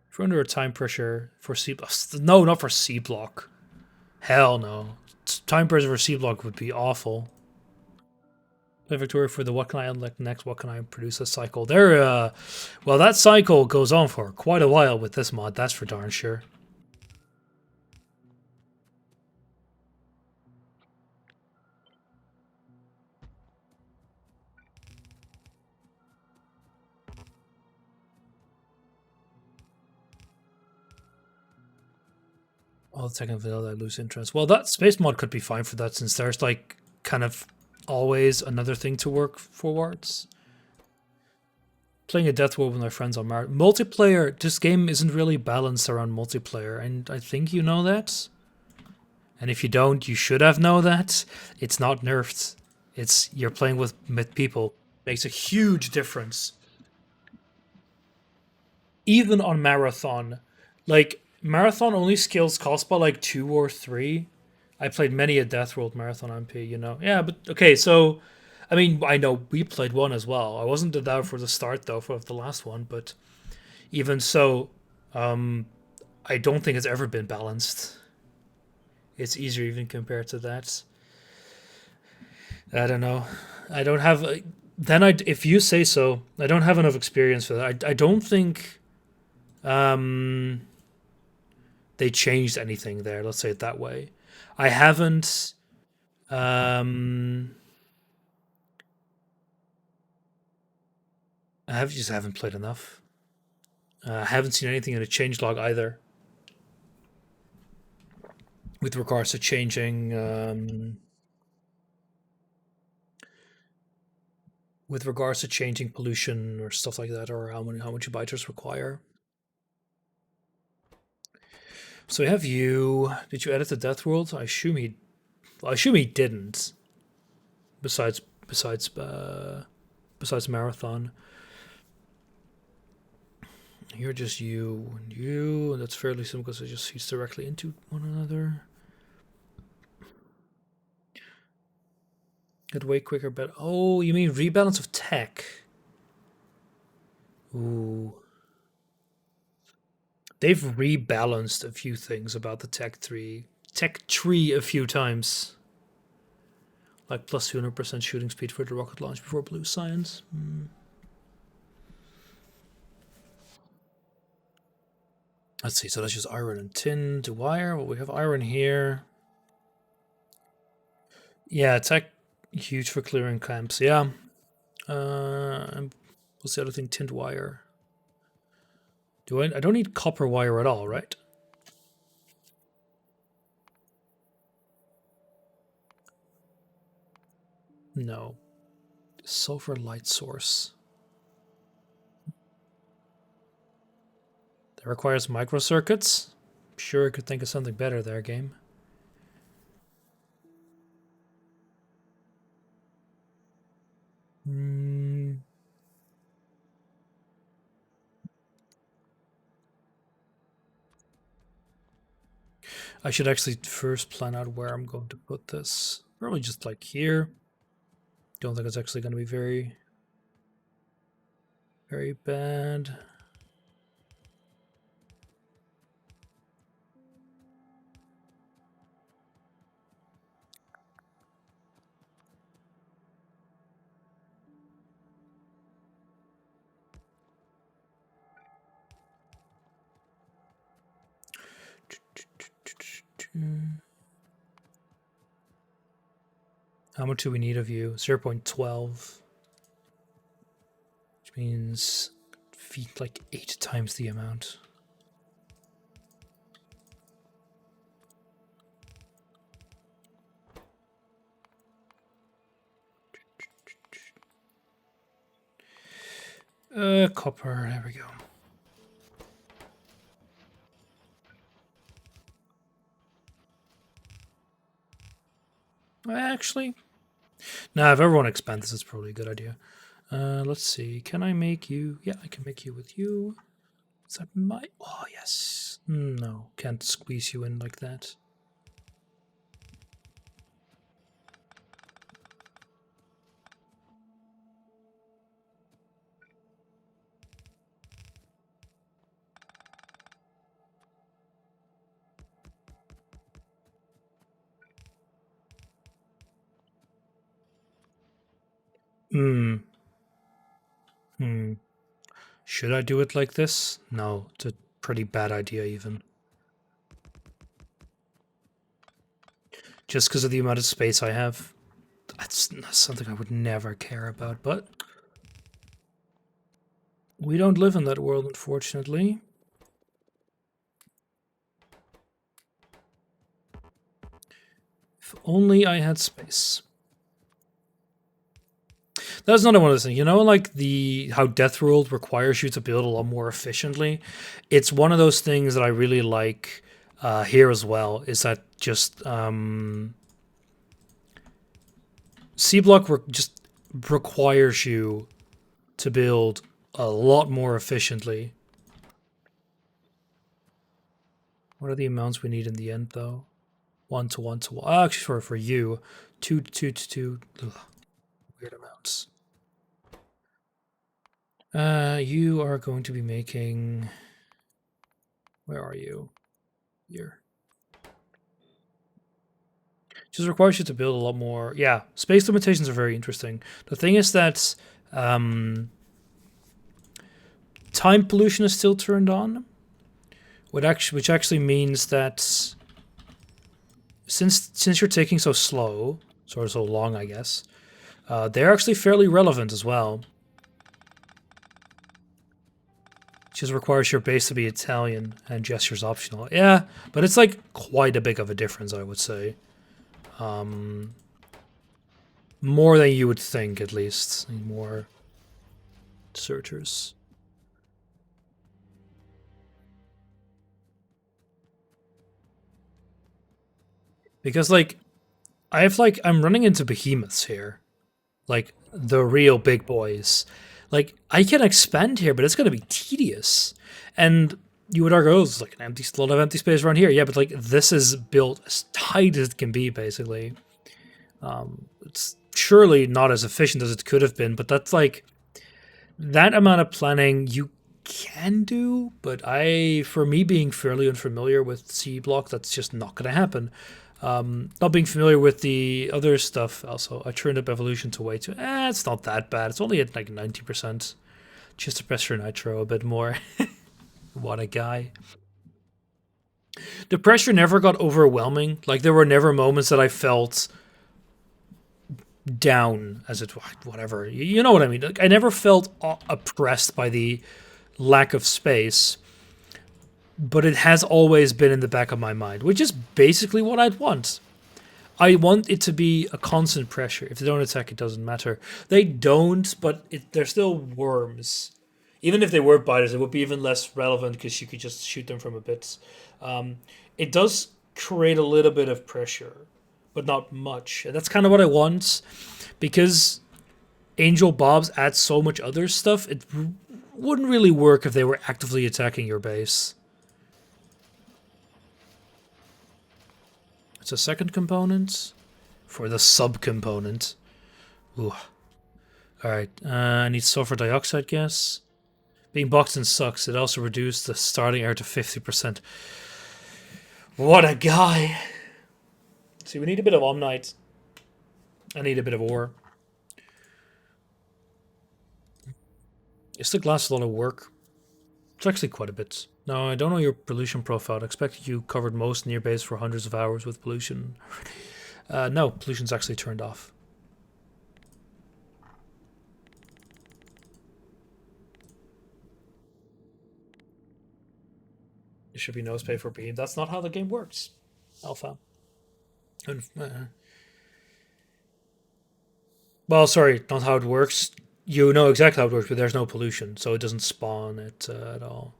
If you're under a time pressure for Seablock, no, not for Seablock. Hell no. Time pressure for Seablock would be awful. Play Factorio for the what can I unlock next, what can I produce a cycle. Well, that cycle goes on for quite a while with this mod, that's for darn sure. All the technical vanilla, I lose interest. Well, that space mod could be fine for that, since there's like kind of always another thing to work forwards. Playing a Death World with my friends on Mars. Multiplayer, this game isn't really balanced around multiplayer, and I think you know that. And if you don't, you should have known that. It's not nerfed. It's you're playing with people. Makes a huge difference. even on marathon, like marathon only skills cost by like 2 or 3. I played many a Death World marathon MP, you know. Yeah, but okay, so I mean, I know we played one as well. I wasn't there for the start though for the last one, but even so, I don't think it's ever been balanced. It's easier even compared to that. I don't know. I don't have. Then I, if you say so, I don't have enough experience for that. I don't think they changed anything there. Let's say it that way. I haven't. Um, I have just haven't played enough. I haven't seen anything in the changelog either with regards to changing. With regards to changing pollution or stuff like that, or how much biters require. So we have you. Did you edit the Death World? I assume he. Well, I assume he didn't. Besides, besides, besides marathon, you're just you and you, and that's fairly simple because it just feeds directly into one another. Get way quicker, but oh, you mean rebalance of tech? Ooh, they've rebalanced a few things about the tech tree a few times. Like plus 200% shooting speed for the rocket launch before blue science. Let's see, so that's just iron and tin to wire. Well, we have iron here. Yeah, tech huge for clearing camps. Yeah. What's the other thing? Tin wire. I don't need copper wire at all, right? No. Sulfur light source. That requires microcircuits. Sure, I could think of something better there, game. I should actually first plan out where I'm going to put this. Probably just like here. Don't think it's actually going to be very, very bad. How much do we need of you? 0.12. Which means feed like 8 times the amount. Copper, there we go. Actually, nah, if everyone expands this, it's probably a good idea. Let's see. Can I make you? Yeah, I can make you with you. Is that my? Oh, yes. No, can't squeeze you in like that. Hmm. Hmm. Should I do it like this? No, it's a pretty bad idea, even. Just because of the amount of space I have. That's something I would never care about, but we don't live in that world, unfortunately. If only I had space. That's another one of those things, you know, like the how Death World requires you to build a lot more efficiently. It's one of those things that I really like here as well. Is that just Seablock just requires you to build a lot more efficiently. What are the amounts we need in the end, though? 1 to 1 to 1. Oh, actually, for you. 2 to 2 to 2. Ugh, weird amounts. You are going to be making... Where are you? Here. Just requires you to build a lot more. Yeah, space limitations are very interesting. The thing is that time pollution is still turned on, which actually means that since you're taking so slow, sort of so long, I guess, they're actually fairly relevant as well. Just requires your base to be Italian and gestures optional. Yeah, but it's like quite a big of a difference, I would say. More than you would think, at least. More searchers. Because, like, I'm running into behemoths here. Like, the real big boys. Like, I can expand here, but it's going to be tedious. And you would argue, oh, it's like a lot of empty space around here. Yeah, but, like, this is built as tight as it can be, basically. It's surely not as efficient as it could have been, but that's, like, that amount of planning you can do, but for me being fairly unfamiliar with Seablock, that's just not going to happen. Not being familiar with the other stuff, also, I turned up evolution to way too. It's not that bad. It's only at like 90%. Just to pressure nitro a bit more. What a guy. The pressure never got overwhelming. Like, there were never moments that I felt down, as it whatever. You know what I mean? Like, I never felt oppressed by the lack of space, but it has always been in the back of my mind, which is basically what I'd want. I want it to be a constant pressure. If they don't attack, it doesn't matter. They don't, but they're still worms. Even if they were biters, it would be even less relevant because you could just shoot them from a bit. It does create a little bit of pressure, but not much. And that's kind of what I want, because Angel Bobs add so much other stuff. It wouldn't really work if they were actively attacking your base. It's a second component for the sub-component. Ooh. Alright, I need sulfur dioxide gas. Being boxed in sucks. It also reduced the starting air to 50%. What a guy! See, we need a bit of omnite. I need a bit of ore. Is the glass a lot of work? It's actually quite a bit. No, I don't know your pollution profile. I expected you covered most near base for hundreds of hours with pollution. No, pollution's actually turned off. There should be no space for beam. That's not how the game works. Alpha. Well, sorry, not how it works. You know exactly how it works, but there's no pollution, so it doesn't spawn it at all.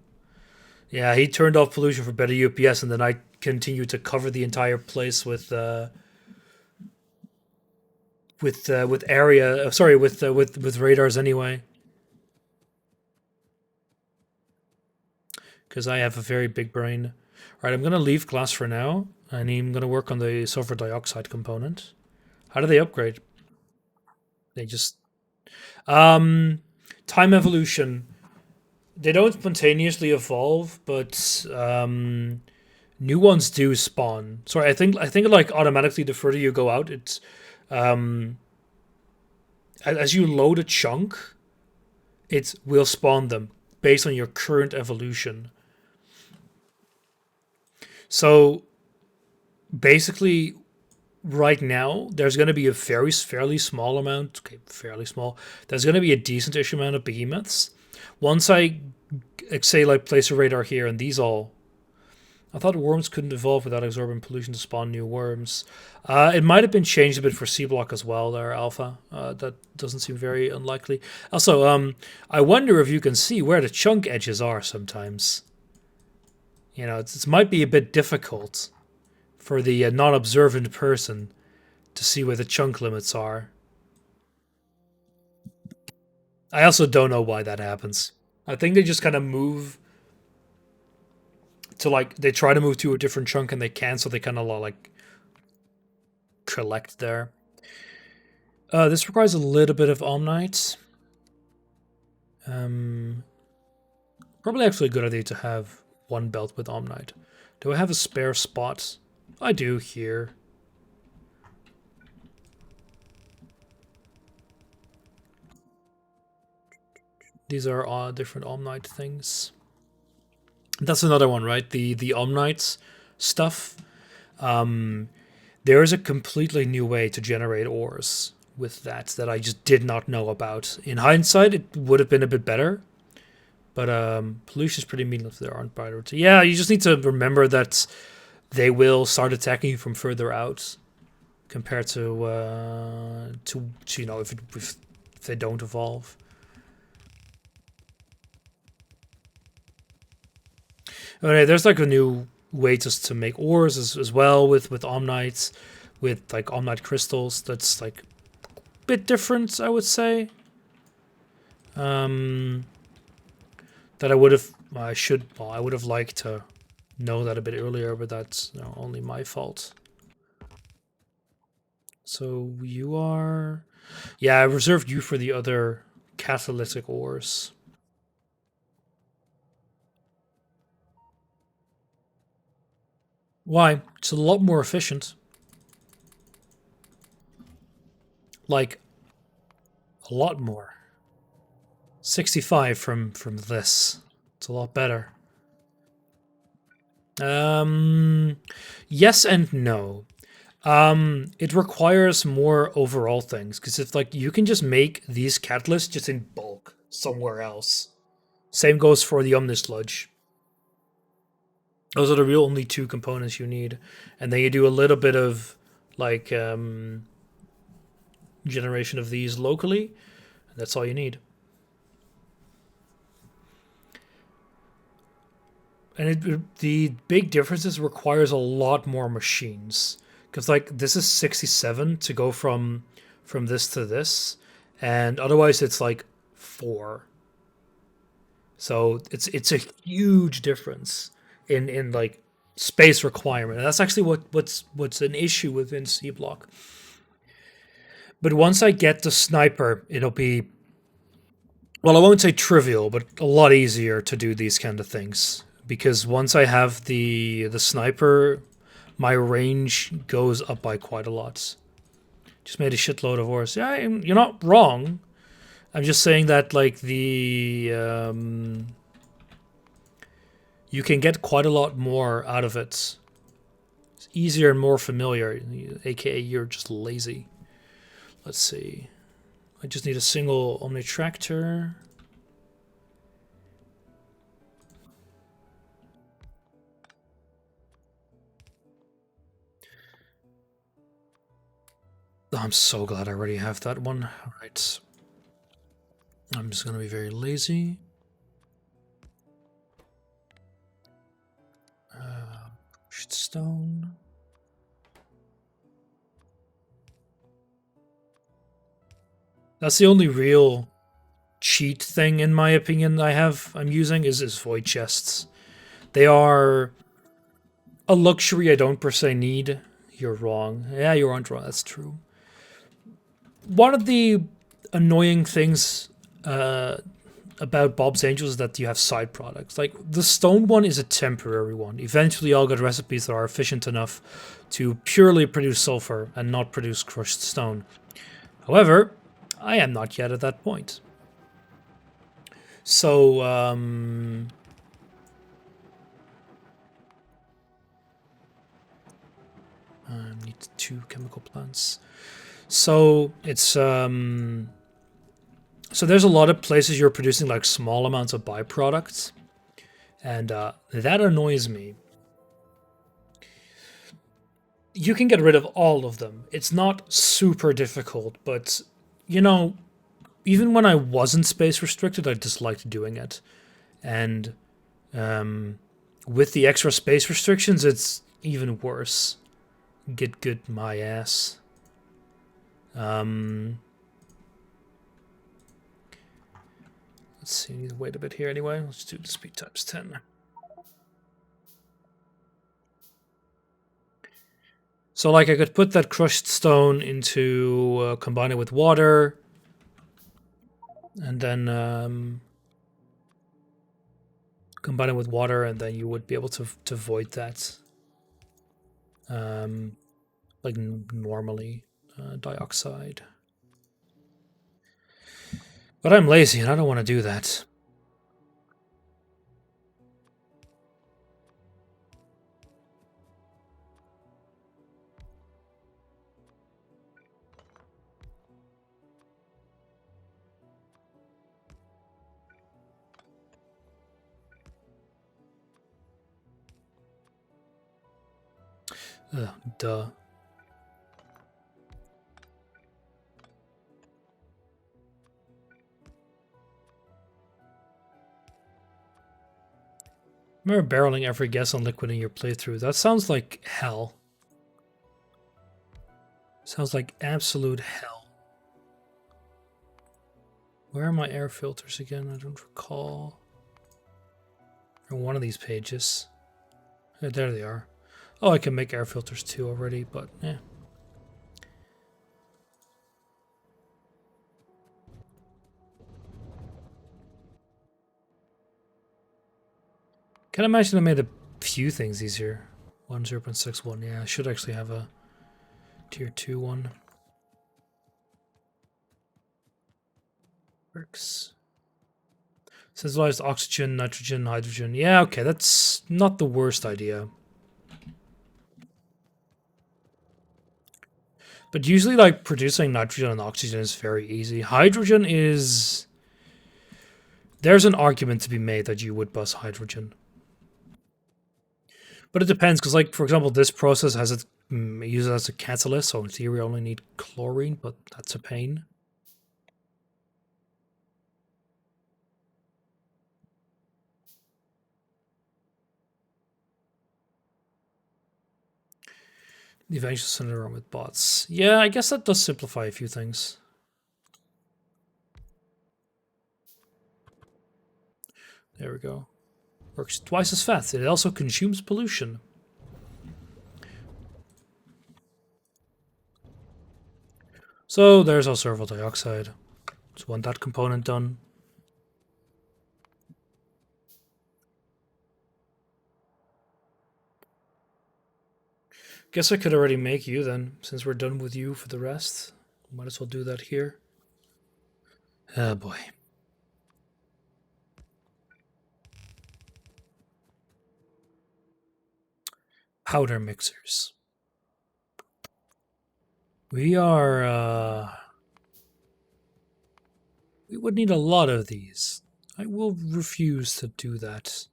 Yeah, he turned off pollution for better UPS, and then I continued to cover the entire place with area. Sorry, with radars anyway. Because I have a very big brain. All right, I'm gonna leave glass for now, and I'm gonna work on the sulfur dioxide component. How do they upgrade? They just time evolution. They don't spontaneously evolve, but new ones do spawn. Sorry, I think like automatically the further you go out, it's as you load a chunk, it will spawn them based on your current evolution. So basically, right now there's going to be a fairly small amount. Okay, fairly small. There's going to be a decentish amount of behemoths. Once I say like place a radar here and these all, I thought worms couldn't evolve without absorbing pollution to spawn new worms. It might have been changed a bit for Seablock as well, there, Alpha. That doesn't seem very unlikely. Also, I wonder if you can see where the chunk edges are sometimes. You know, it might be a bit difficult for the non-observant person to see where the chunk limits are. I also don't know why that happens. I think they just kind of move to like they try to move to a different chunk and they can't, so they kind of like collect there. This requires a little bit of Omnite. Um, Probably actually a good idea to have one belt with Omnite. Do I have a spare spot? I do here. These are different Omnite things. That's another one, right? The Omnite stuff. There is a completely new way to generate ores with that I just did not know about. In hindsight, it would have been a bit better, but pollution is pretty meaningless if there aren't priorities. Yeah, you just need to remember that they will start attacking you from further out compared to you know if they don't evolve. Okay, there's like a new way to make ores as well with Omnites, with like Omnite crystals. That's like a bit different, I would say. Um, that I would have, I would have liked to know that a bit earlier, but that's only my fault. So you are, yeah, I reserved you for the other catalytic ores. Why? It's a lot more efficient. Like a lot more. 65 from this. It's a lot better. Yes and no. It requires more overall things because it's like you can just make these catalysts just in bulk somewhere else. Same goes for the Omnisludge. Those are the real only two components you need, and then you do a little bit of like generation of these locally. And that's all you need. And the big differences requires a lot more machines because like this is 67 to go from this to this, and otherwise it's like 4. So it's a huge difference in like space requirement. And that's actually what's an issue within Seablock. But once I get the sniper, it'll be, well, I won't say trivial, but a lot easier to do these kind of things because once I have the sniper, my range goes up by quite a lot. Just made a shitload of ores. Yeah, you're not wrong. I'm just saying that like the you can get quite a lot more out of it. It's easier and more familiar, aka you're just lazy. Let's see. I just need a single Omnitractor. Oh, I'm so glad I already have that one. All right. I'm just going to be very lazy. Stone. That's the only real cheat thing, in my opinion, I'm using is void chests. They are a luxury I don't per se need. You're wrong. Yeah, you aren't wrong. That's true. One of the annoying things about Bob's Angels is that you have side products. Like the stone one is a temporary one. Eventually, I'll get recipes that are efficient enough to purely produce sulfur and not produce crushed stone. However, I am not yet at that point. So, I need 2 chemical plants. So it's so there's a lot of places you're producing like small amounts of byproducts, and that annoys me. You can get rid of all of them. It's not super difficult, but you know, even when I wasn't space restricted, I disliked doing it, and with the extra space restrictions, it's even worse. Get good, my ass. Let's see, I need to wait a bit here anyway. Let's do the speed times 10. So like I could put that crushed stone into combine it with water, and then combine it with water, and then you would be able to void that um, like normally dioxide. But I'm lazy and I don't want to do that. Duh. Remember barreling every gas on liquid in your playthrough. That sounds like hell. Sounds like absolute hell. Where are my air filters again? I don't recall. On one of these pages. There they are. Oh, I can make air filters too already, but yeah. Can imagine I made a few things easier. 10.61. Yeah, I should actually have a tier 2 one. Works. Centralized oxygen, nitrogen, hydrogen. Yeah, okay, that's not the worst idea. But usually, like, producing nitrogen and oxygen is very easy. Hydrogen is... There's an argument to be made that you would bus hydrogen. But it depends, because, like, for example, this process has it uses it as a catalyst, so in theory, you only need chlorine, but that's a pain. The eventual syndrome with bots. Yeah, I guess that does simplify a few things. There we go. Works twice as fast. It also consumes pollution. So there's our sulfur dioxide. Just want that component done. Guess I could already make you then, since we're done with you for the rest. Might as well do that here. Oh boy. Powder mixers. We are, we would need a lot of these. I will refuse to do that.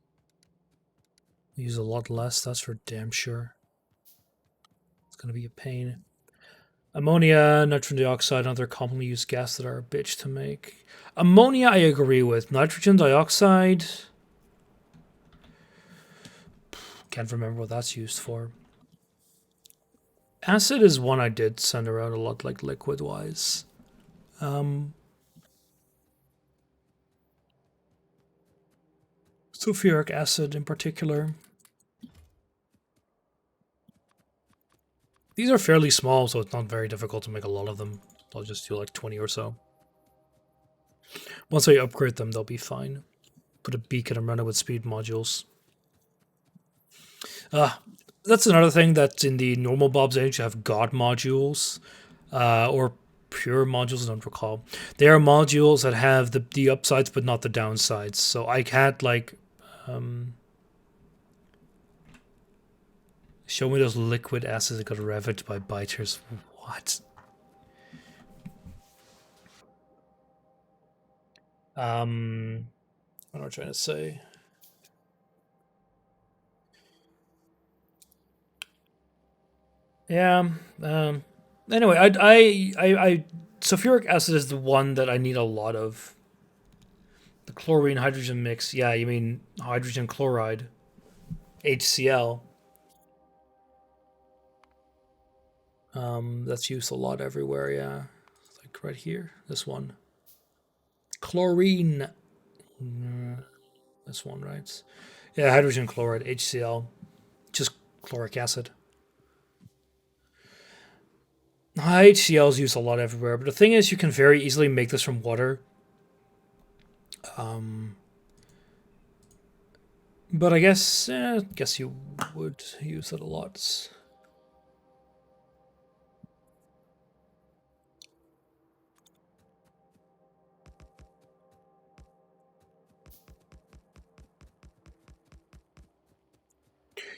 Use a lot less, that's for damn sure. It's gonna be a pain. Ammonia, nitrogen dioxide, and other commonly used gas that are a bitch to make. Ammonia, I agree with. Nitrogen dioxide... Can't remember what that's used for. Acid is one I did send around a lot, like liquid-wise. Sulfuric acid in particular. These are fairly small, so it's not very difficult to make a lot of them. I'll just do like 20 or so. Once I upgrade them, they'll be fine. Put a beacon and run it with speed modules. That's another thing that's in the normal Bob's Age. You have God modules, or pure modules, I don't recall. They are modules that have the upsides but not the downsides. So I had like... show me those liquid acids that got ravaged by biters. What? What am I trying to say? Yeah. Anyway, I sulfuric acid is the one that I need a lot of. The chlorine hydrogen mix. Yeah, you mean hydrogen chloride, HCl. That's used a lot everywhere. Yeah, like right here. This one. Chlorine. This one, right? Yeah, hydrogen chloride, HCl, just chloric acid. HCl is used a lot everywhere, but the thing is, you can very easily make this from water. Um, but I guess you would use it a lot.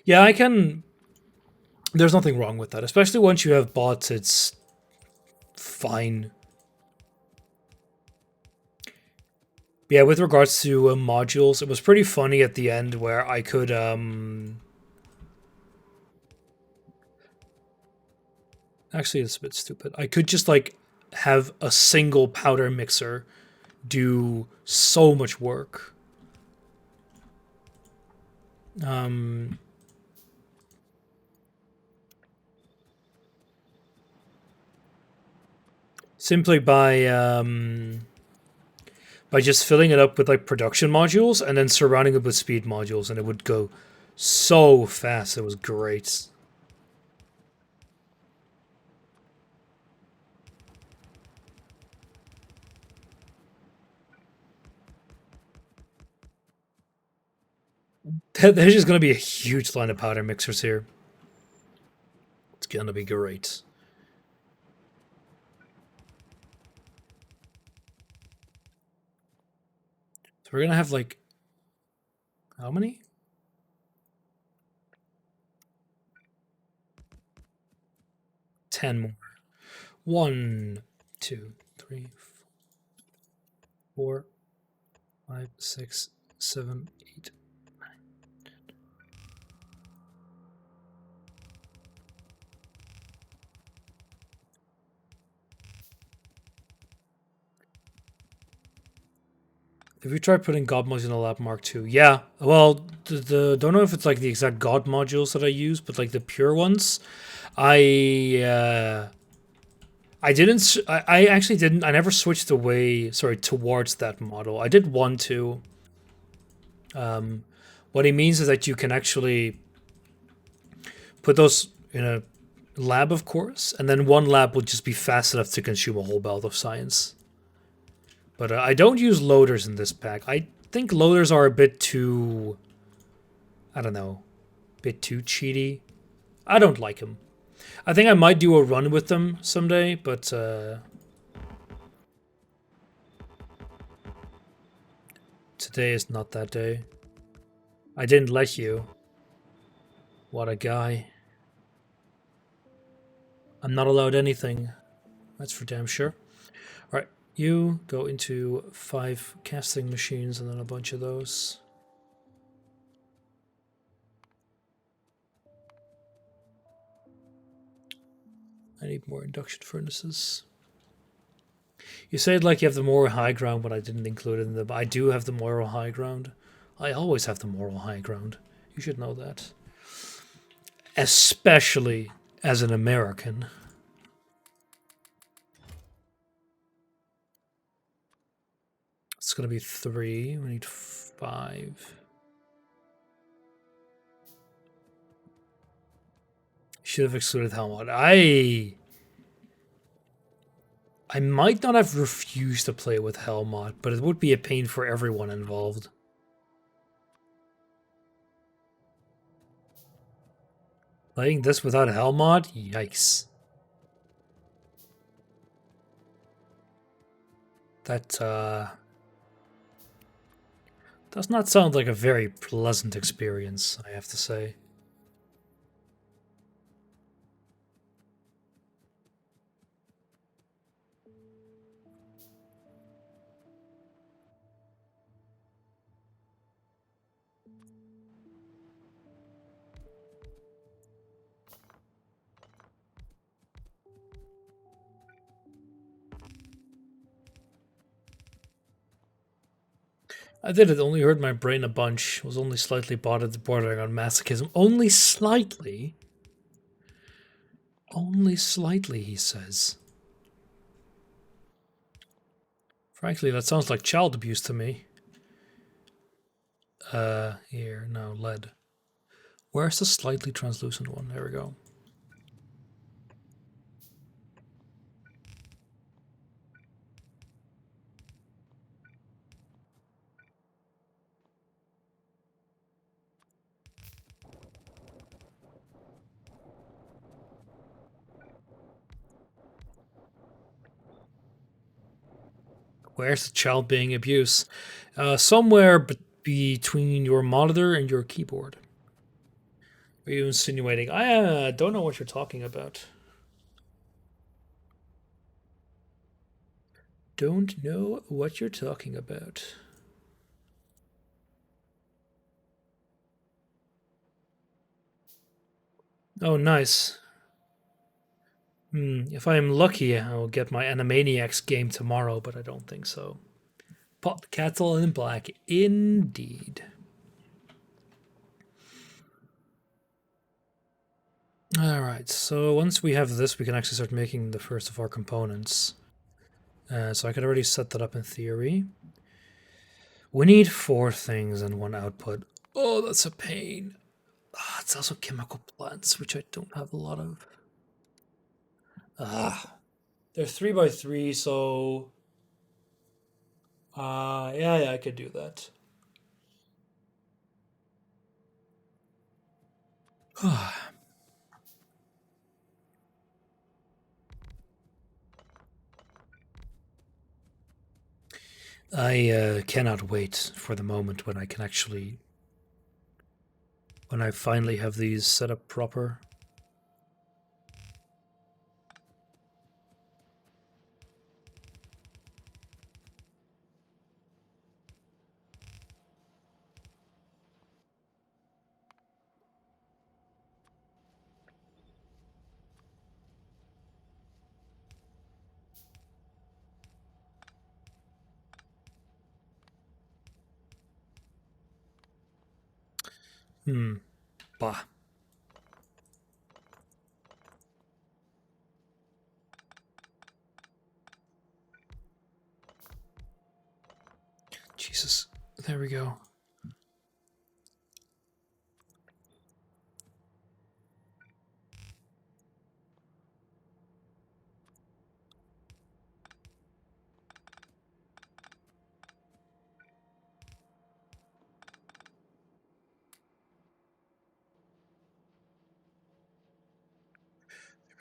Yeah, I can. There's nothing wrong with that, especially once you have bots. It's fine. Yeah, with regards to modules, it was pretty funny at the end where I could actually it's a bit stupid. I could just like have a single powder mixer do so much work. Um Simply by just filling it up with like production modules and then surrounding it with speed modules, and it would go so fast. It was great. There's just going to be a huge line of powder mixers here. It's going to be great. So we're going to have like how many? 10 more. One, two, three, four, five, six, seven, eight. Have you tried putting God modules in the lab Mark II? Yeah. Well, the don't know if it's like the exact God modules that I use, but like the pure ones, I I didn't. I actually didn't. I never switched away. Sorry, towards that model. I did want to. Um, what it means is that you can actually put those in a lab, of course, and then one lab will just be fast enough to consume a whole belt of science. But I don't use loaders in this pack. I think loaders are a bit too. I don't know, a bit too cheaty. I don't like them. I think I might do a run with them someday, but today is not that day. I didn't let you. What a guy. I'm not allowed anything. That's for damn sure. All right, you go into 5 casting machines and then a bunch of those. I need more induction furnaces. You said like you have the moral high ground, but I didn't include it in the. I do have the moral high ground. I always have the moral high ground. You should know that. Especially as an American. It's gonna be 3. We need 5. Should have excluded Helmut. I might not have refused to play with Helmut, but it would be a pain for everyone involved. Playing this without Helmut? Yikes. That does not sound like a very pleasant experience, I have to say. I did it, only hurt my brain a bunch, was only slightly bordering on masochism. Only slightly? Only slightly, he says. Frankly, that sounds like child abuse to me. Here, no, lead. Where's the slightly translucent one? There we go. Where's the child being abused? Somewhere between your monitor and your keyboard. Are you insinuating? I don't know what you're talking about. Don't know what you're talking about. Oh, nice. If I am lucky, I'll get my Animaniacs game tomorrow, but I don't think so. Pot kettle in black, indeed. Alright, so once we have this, we can actually start making the first of our components. So I could already set that up in theory. We need 4 things and 1 output. Oh, that's a pain. It's also chemical plants, which I don't have a lot of. They're 3x3, so yeah, I could do that. I cannot wait for the moment when I can actually, when I finally have these set up proper. Bah. Jesus. There we go.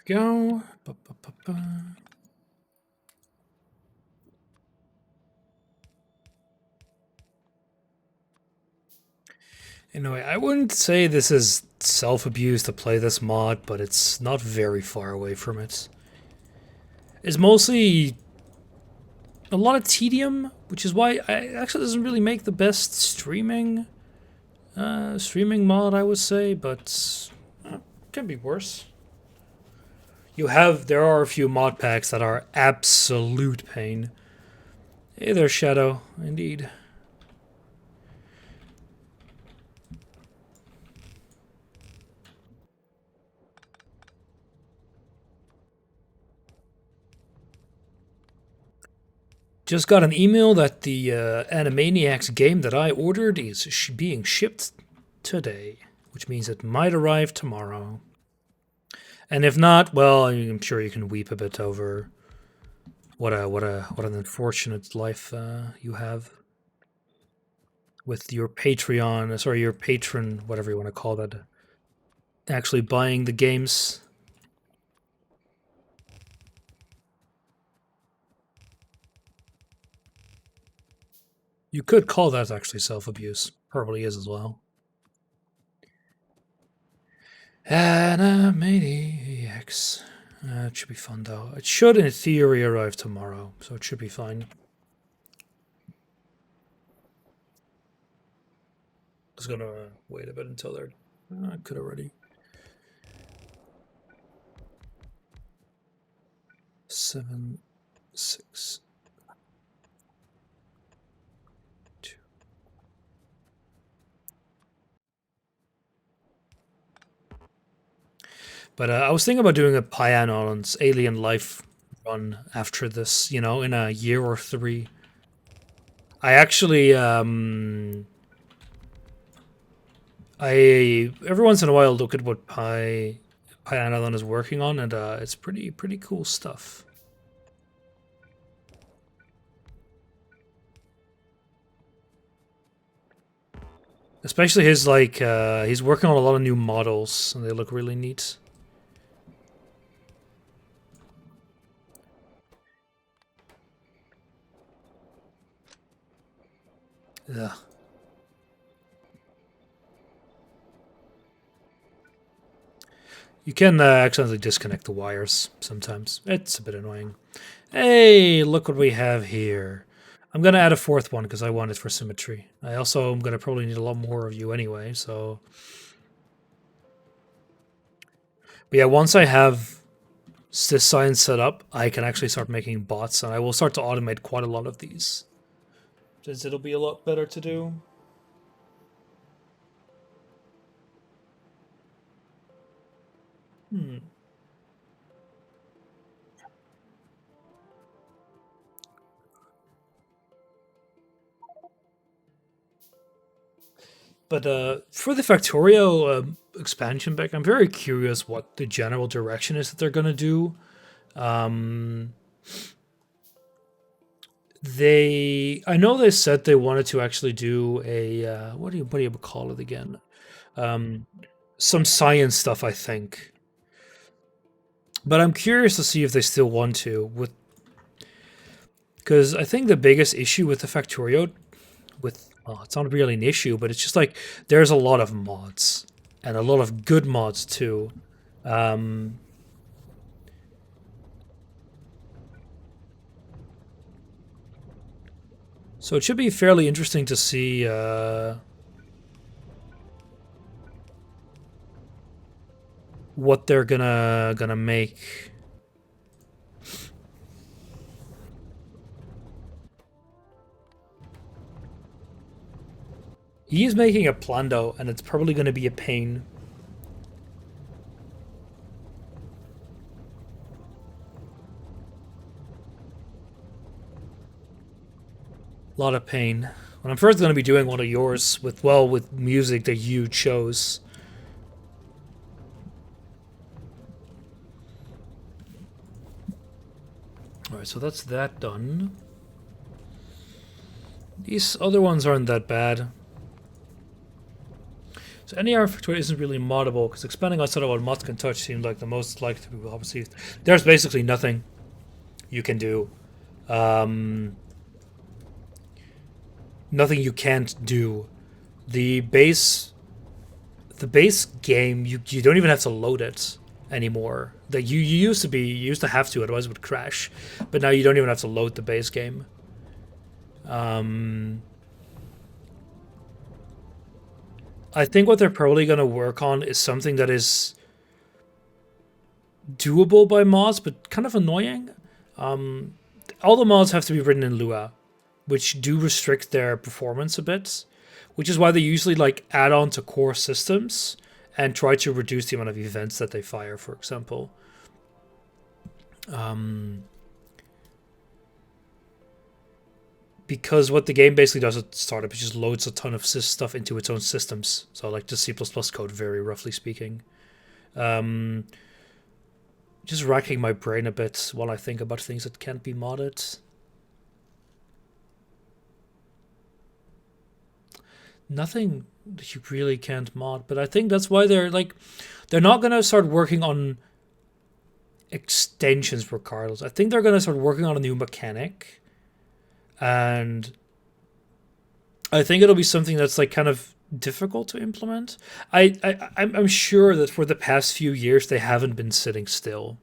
There we go. Ba, ba, ba, ba. Anyway, I wouldn't say this is self-abuse to play this mod, but it's not very far away from it. It's mostly a lot of tedium, which is why it actually doesn't really make the best streaming mod, I would say, but can be worse. There are a few mod packs that are absolute pain. Hey there, Shadow, indeed. Just got an email that the Animaniacs game that I ordered is being shipped today, which means it might arrive tomorrow. And if not, well, I'm sure you can weep a bit over what an unfortunate life you have with your Patreon, sorry, your patron, whatever you want to call that, actually buying the games. You could call that actually self-abuse. Probably is as well. Animaniacs. It should be fun though. It should, in theory, arrive tomorrow, so it should be fine. Just gonna wait a bit until they're. I could already. 7, 6, 2. But I was thinking about doing a Pyaon's Alien Life run after this, in a year or 3. I actually, I every once in a while look at what Pyaon is working on, and it's pretty cool stuff. Especially his he's working on a lot of new models, and they look really neat. Ugh. You can accidentally disconnect the wires sometimes. It's a bit annoying. Hey, look what we have here. I'm gonna add a fourth one because I want it for symmetry. I also am gonna probably need a lot more of you anyway, so. But yeah, once I have this science set up, I can actually start making bots, and I will start to automate quite a lot of these. Since it'll be a lot better to do. Hmm. But for the Factorio expansion pack, I'm very curious what the general direction is that they're gonna do. Um, I know they said they wanted to actually do a what do you call it again? Um, some science stuff, I think. But I'm curious to see if they still want to with because I think the biggest issue with the Factorio with well, it's not really an issue, but it's just like there's a lot of mods and a lot of good mods too. Um, so it should be fairly interesting to see what they're gonna make. He is making a Plando, and it's probably going to be a pain. A lot of pain. When I'm first going to be doing one of yours with with music that you chose. All right, so that's that done. These other ones aren't that bad. So NER Factory isn't really moddable because expanding outside of what mods can touch seems like the most likely to be well received. There's basically nothing you can do. Um, Nothing you can't do. The base the base game you don't even have to load it anymore. That you used to be you used to have to, otherwise it would crash. But now you don't even have to load the base game. Um, I think what they're probably going to work on is something that is doable by mods, but kind of annoying. All the mods have to be written in Lua, which do restrict their performance a bit, which is why they usually like add on to core systems and try to reduce the amount of events that they fire, for example. Um, because what the game basically does at startup is just loads a ton of stuff into its own systems. So like the C++ code, very roughly speaking. Um, just racking my brain a bit while I think about things that can't be modded. Nothing that you really can't mod, but I think that's why they're not gonna start working on extensions regardless. I think they're gonna start working on a new mechanic, and I think it'll be something that's like kind of difficult to implement. I'm sure that for the past few years they haven't been sitting still.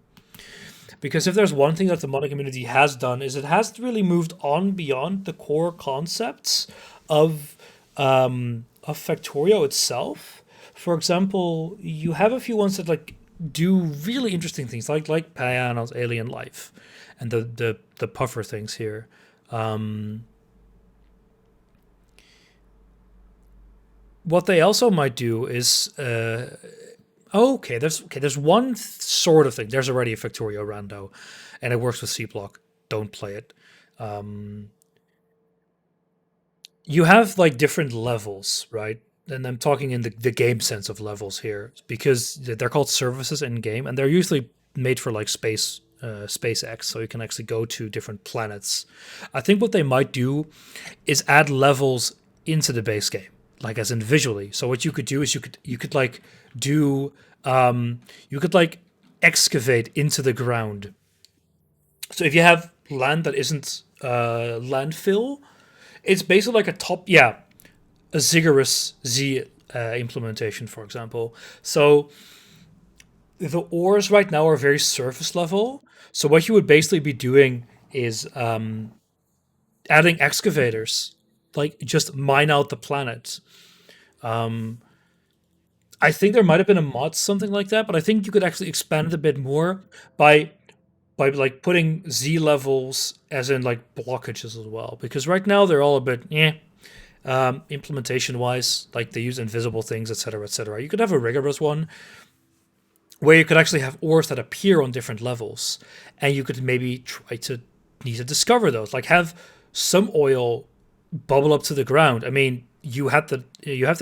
Because if there's one thing that the modding community has done is it has really moved on beyond the core concepts of Factorio itself. For example, you have a few ones that like do really interesting things, like Piano's Alien Life, and the puffer things here. Um, what they also might do is there's one sort of thing. There's already a Factorio rando, and it works with Seablock. Don't play it. Um, you have like different levels, right? And I'm talking in the game sense of levels here because they're called services in game, and they're usually made for like SpaceX, so you can actually go to different planets. I think what they might do is add levels into the base game, like as in visually. So what you could do is you could like do you could like excavate into the ground. So if you have land that isn't landfill, It's basically like a top, yeah, a Ziggurat Z implementation, for example. So the ores right now are very surface level. So what you would basically be doing is adding excavators, like just mine out the planet. Um, I think there might have been a mod something like that, but I think you could actually expand it a bit more by like putting Z levels as in like blockages as well. Because right now they're all a bit implementation wise, like they use invisible things, etc., etc. You could have a rigorous one where you could actually have ores that appear on different levels, and you could maybe try to need to discover those. Like have some oil bubble up to the ground. I mean, you have that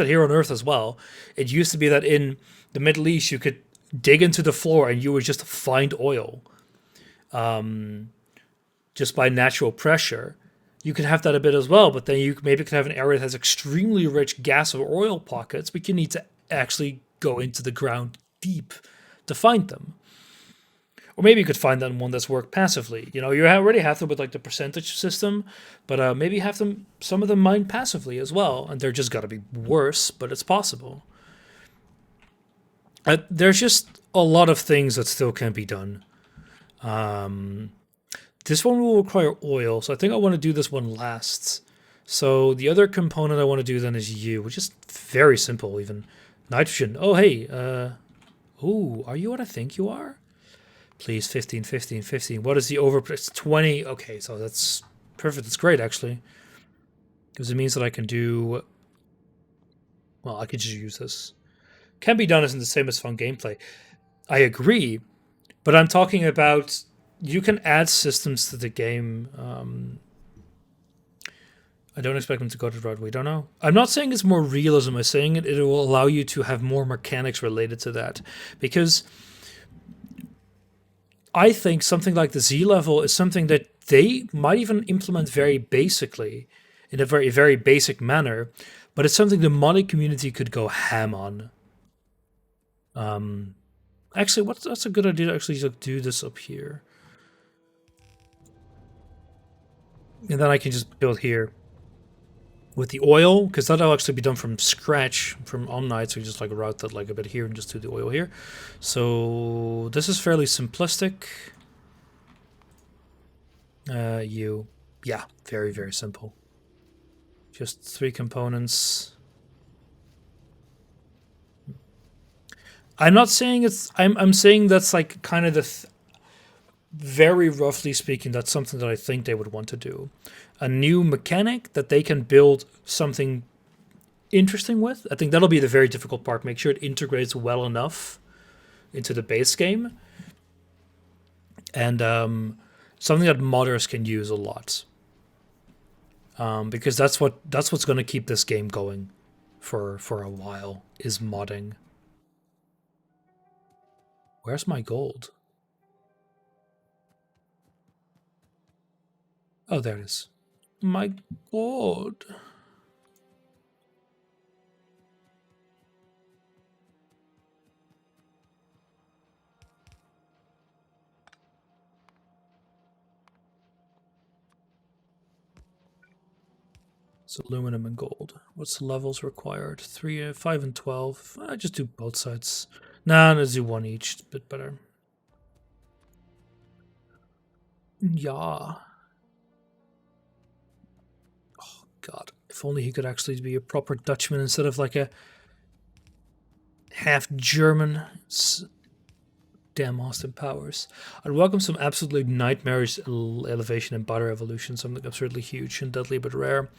here on Earth as well. It used to be that in the Middle East you could dig into the floor and you would just find oil just by natural pressure. You could have that a bit as well, but then you maybe could have an area that has extremely rich gas or oil pockets, but you need to actually go into the ground deep to find them. Or maybe you could find that one that's worked passively. You know, you already have them with like the percentage system, but maybe have them some of them mined passively as well, and they're just got to be worse, but it's possible. There's just a lot of things that still can be done. This one will require oil, so I think I want to do this one last. So the other component I want to do then is U, which is very simple even. Nitrogen. Oh, hey. Ooh, are you what I think you are? Please, 15, 15, 15. What is the over? It's 20. Okay, so that's perfect. That's great, actually. Because it means that I can do... Well, I could just use this. Can be done isn't the same as fun gameplay. I agree, but I'm talking about... You can add systems to the game. I don't expect them to go the right way. Don't know. I'm not saying it's more realism. I'm saying it will allow you to have more mechanics related to that. Because I think something like the Z level is something that they might even implement very basically, in a very, very basic manner, but it's something the modding community could go ham on. Actually, that's a good idea to actually do this up here. And then I can just build here with the oil, because that'll actually be done from scratch from Omnite, so you just like route that like a bit here and just do the oil here. So this is fairly simplistic. Yeah, very, very simple. Just 3 components. I'm not saying it's, I'm saying that's like kind of the, very roughly speaking, that's something that I think they would want to do. A new mechanic that they can build something interesting with. I think that'll be the very difficult part. Make sure it integrates well enough into the base game. And something that modders can use a lot. Because that's what's going to keep this game going for a while, is modding. Where's my gold? Oh, there it is. My god. It's aluminum and gold. What's the levels required? 3, 5, and 12. I just do both sides. Nah, let's do one each. It's a bit better. Yeah. Oh, God. If only he could actually be a proper Dutchman instead of like a half German. Damn Austin Powers. I'd welcome some absolutely nightmarish elevation and butter evolution, something absurdly huge and deadly but rare.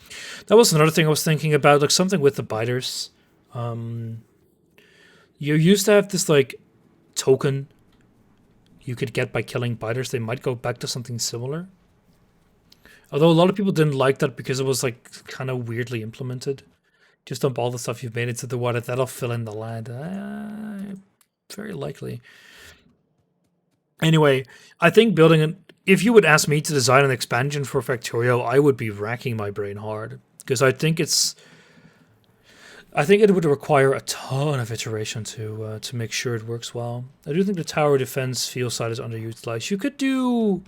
That was another thing I was thinking about, like something with the biters. You used to have this like token you could get by killing biters. They might go back to something similar. Although a lot of people didn't like that because it was like kind of weirdly implemented. Just dump all the stuff you've made into the water. That'll fill in the land. Very likely. Anyway, I think building an... If you would ask me to design an expansion for Factorio, I would be racking my brain hard. Because I think it's... I think it would require a ton of iteration to make sure it works well. I do think the tower defense field side is underutilized. You could do...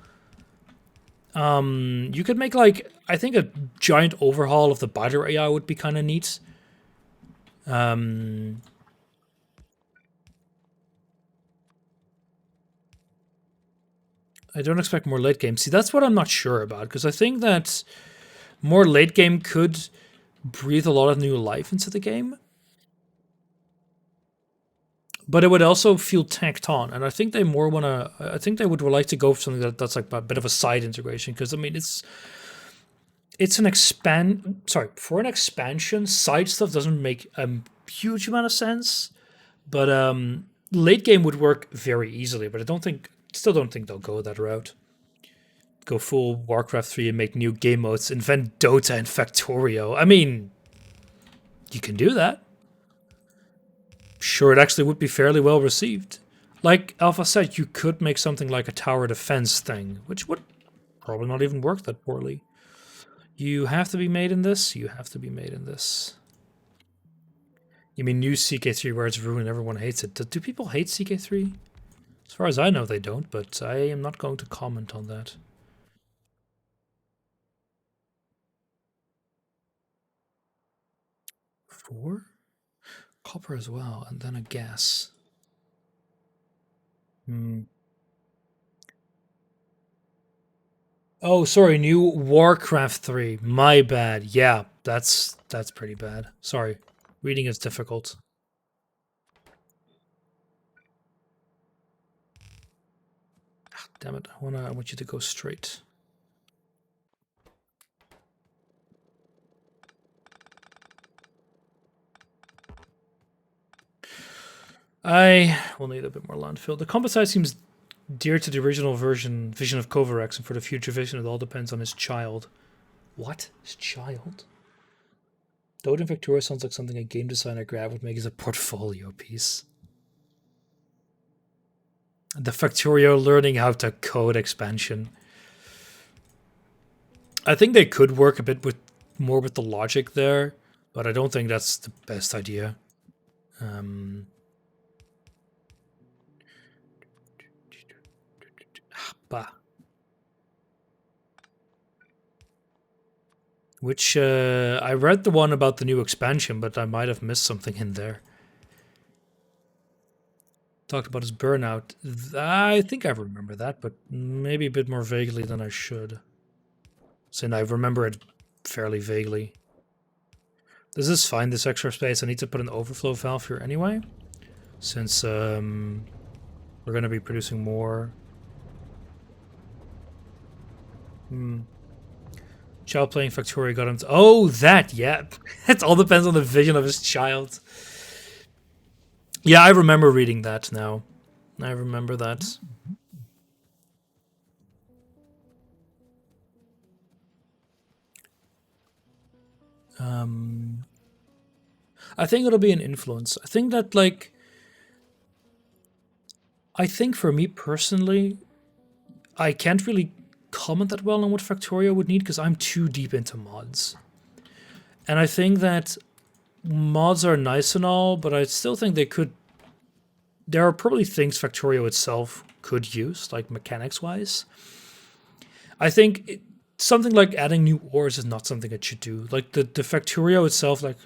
You could make like I think a giant overhaul of the biter AI would be kind of neat. Um, I don't expect more late game. See, that's what I'm not sure about because I think that more late game could breathe a lot of new life into the game, but it would also feel tacked on. And I think they more want to. I think they would like to go for something that's like a bit of a side integration because I mean it's an expand. Sorry, for an expansion, side stuff doesn't make a huge amount of sense. But late game would work very easily. But I don't think, still don't think they'll go that route. Go full Warcraft 3 and make new game modes, invent Dota and Factorio. I mean, you can do that. Sure, it actually would be fairly well received. Like Alpha said, you could make something like a tower defense thing, which would probably not even work that poorly. You have to be made in this. You have to be made in this. You mean new CK3 where it's ruined, everyone hates it. Do people hate CK3? As far as I know, they don't, but I am not going to comment on that. Four? Copper as well, and then a gas. Hmm. Oh, sorry, new Warcraft 3. My bad. Yeah, that's pretty bad. Sorry. Reading is difficult. Damn it. I want you to go straight. I will need a bit more landfill. The combat size seems dear to the original vision of Kovarex, and for the future vision, it all depends on his child. What? His child? Dota and Factorio sounds like something a game designer grab would make as a portfolio piece. The Factorio learning how to code expansion. I think they could work a bit more with the logic there, but I don't think that's the best idea. Bah. Which I read the one about the new expansion, but I might have missed something in there. Talked about his burnout. I think I remember that, but maybe a bit more vaguely than I should. Since I remember it fairly vaguely. This is fine, this extra space. I need to put an overflow valve here anyway. Since we're going to be producing more. Child playing Factorio got him. Oh, that, yeah. It all depends on the vision of his child. Yeah, I remember reading that now. I remember that. I think it'll be an influence. I think that, like, I think for me personally, I can't really comment that well on what Factorio would need because I'm too deep into mods. And I think that mods are nice and all, but I still think they could. There are probably things Factorio itself could use, like mechanics wise. I think something like adding new ores is not something it should do. Like the Factorio itself, like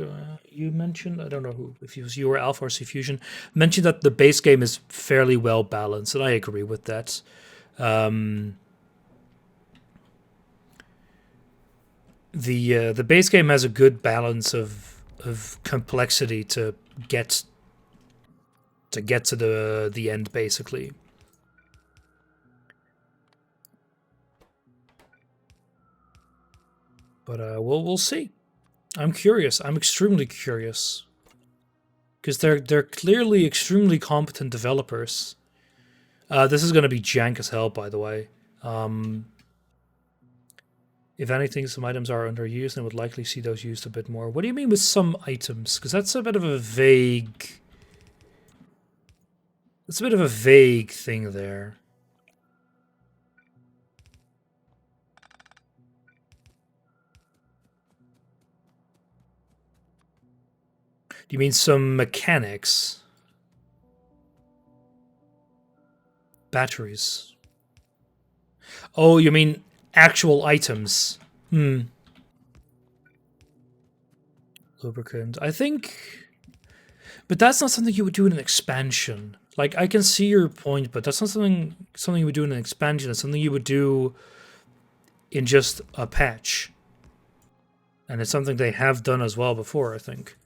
you mentioned, I don't know who, if it was you or Alpha or C Fusion, mentioned that the base game is fairly well balanced, and I agree with that. The base game has a good balance of complexity to get to the end, basically. But we'll see. I'm curious. I'm extremely curious because they're clearly extremely competent developers. This is going to be jank as hell, by the way. If anything, some items are underused and would likely see those used a bit more. What do you mean with some items? Because that's a bit of a vague. It's a bit of a vague thing there. Do you mean some mechanics? Batteries. Oh, you mean actual items. Lubricant. I think, but that's not something you would do in an expansion. Like I can see your point, but that's not something you would do in an expansion. It's something you would do in just a patch, and it's something they have done as well before. I think.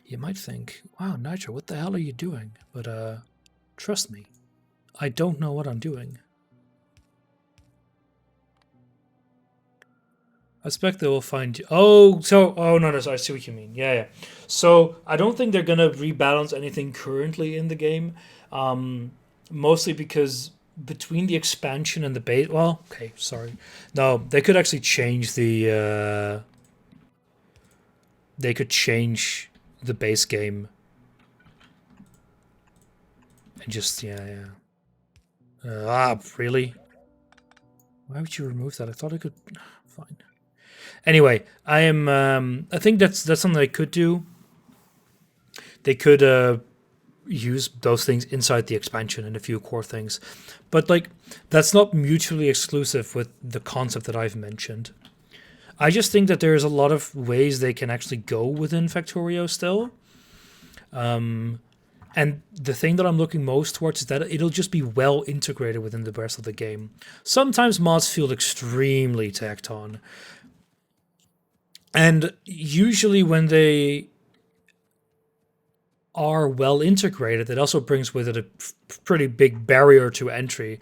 You might think, "Wow, Nitro, what the hell are you doing?" But trust me, I don't know what I'm doing. I expect they will find you. Oh, no, I see what you mean. Yeah, yeah. So I don't think they're gonna rebalance anything currently in the game, mostly because between the expansion and the base. Well, okay, sorry. No, they could actually change the. They could change the base game and just really? Why would you remove that? I thought I could. Fine. Anyway, I am. I think that's something they could do. They could use those things inside the expansion and a few core things, but like that's not mutually exclusive with the concept that I've mentioned. I just think that there's a lot of ways they can actually go within Factorio still. And the thing that I'm looking most towards is that it'll just be well integrated within the rest of the game. Sometimes mods feel extremely tacked on. And usually when they are well integrated, it also brings with it a pretty big barrier to entry.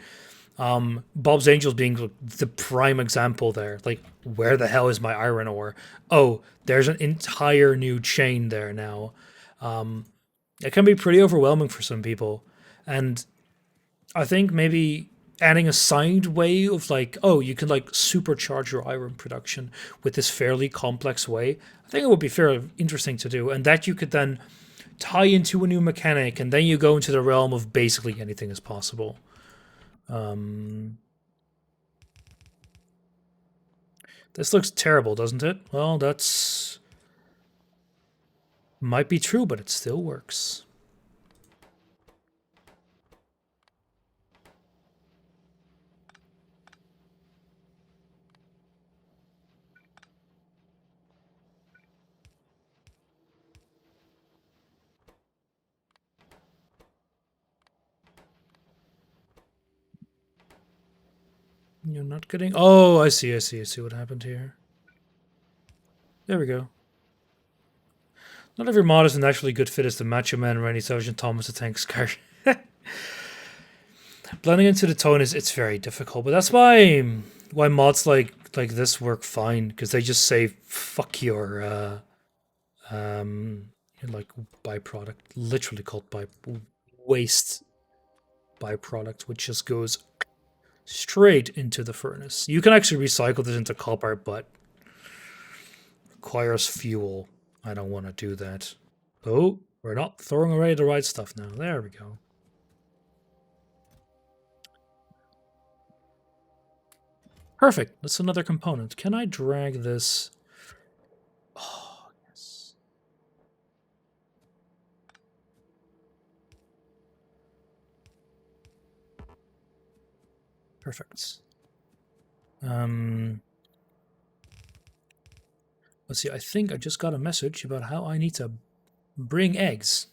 Bob's Angels being the prime example there. Like, where the hell is my iron ore? Oh, there's an entire new chain there now. It can be pretty overwhelming for some people. And I think maybe adding a side way of like, oh, you can like supercharge your iron production with this fairly complex way. I think it would be fairly interesting to do. And that you could then tie into a new mechanic, and then you go into the realm of basically anything is possible. This looks terrible, doesn't it? Well, that's might be true, but it still works. You're not getting. Oh, I see. I see what happened here. There we go. Not every mod is a naturally good fit as the Macho Man, Randy Savage, and Thomas the Tank Scar. Blending into the tone is it's very difficult, but that's why mods like this work fine, because they just say fuck your like byproduct, literally called waste byproduct, which just goes straight into the furnace. You can actually recycle this into copper, but requires fuel. I don't want to do that. Oh, we're not throwing away the right stuff now. There we go. Perfect. That's another component. Can I drag this? Oh, yes. Perfect. Let's see. I think I just got a message about how I need to bring eggs.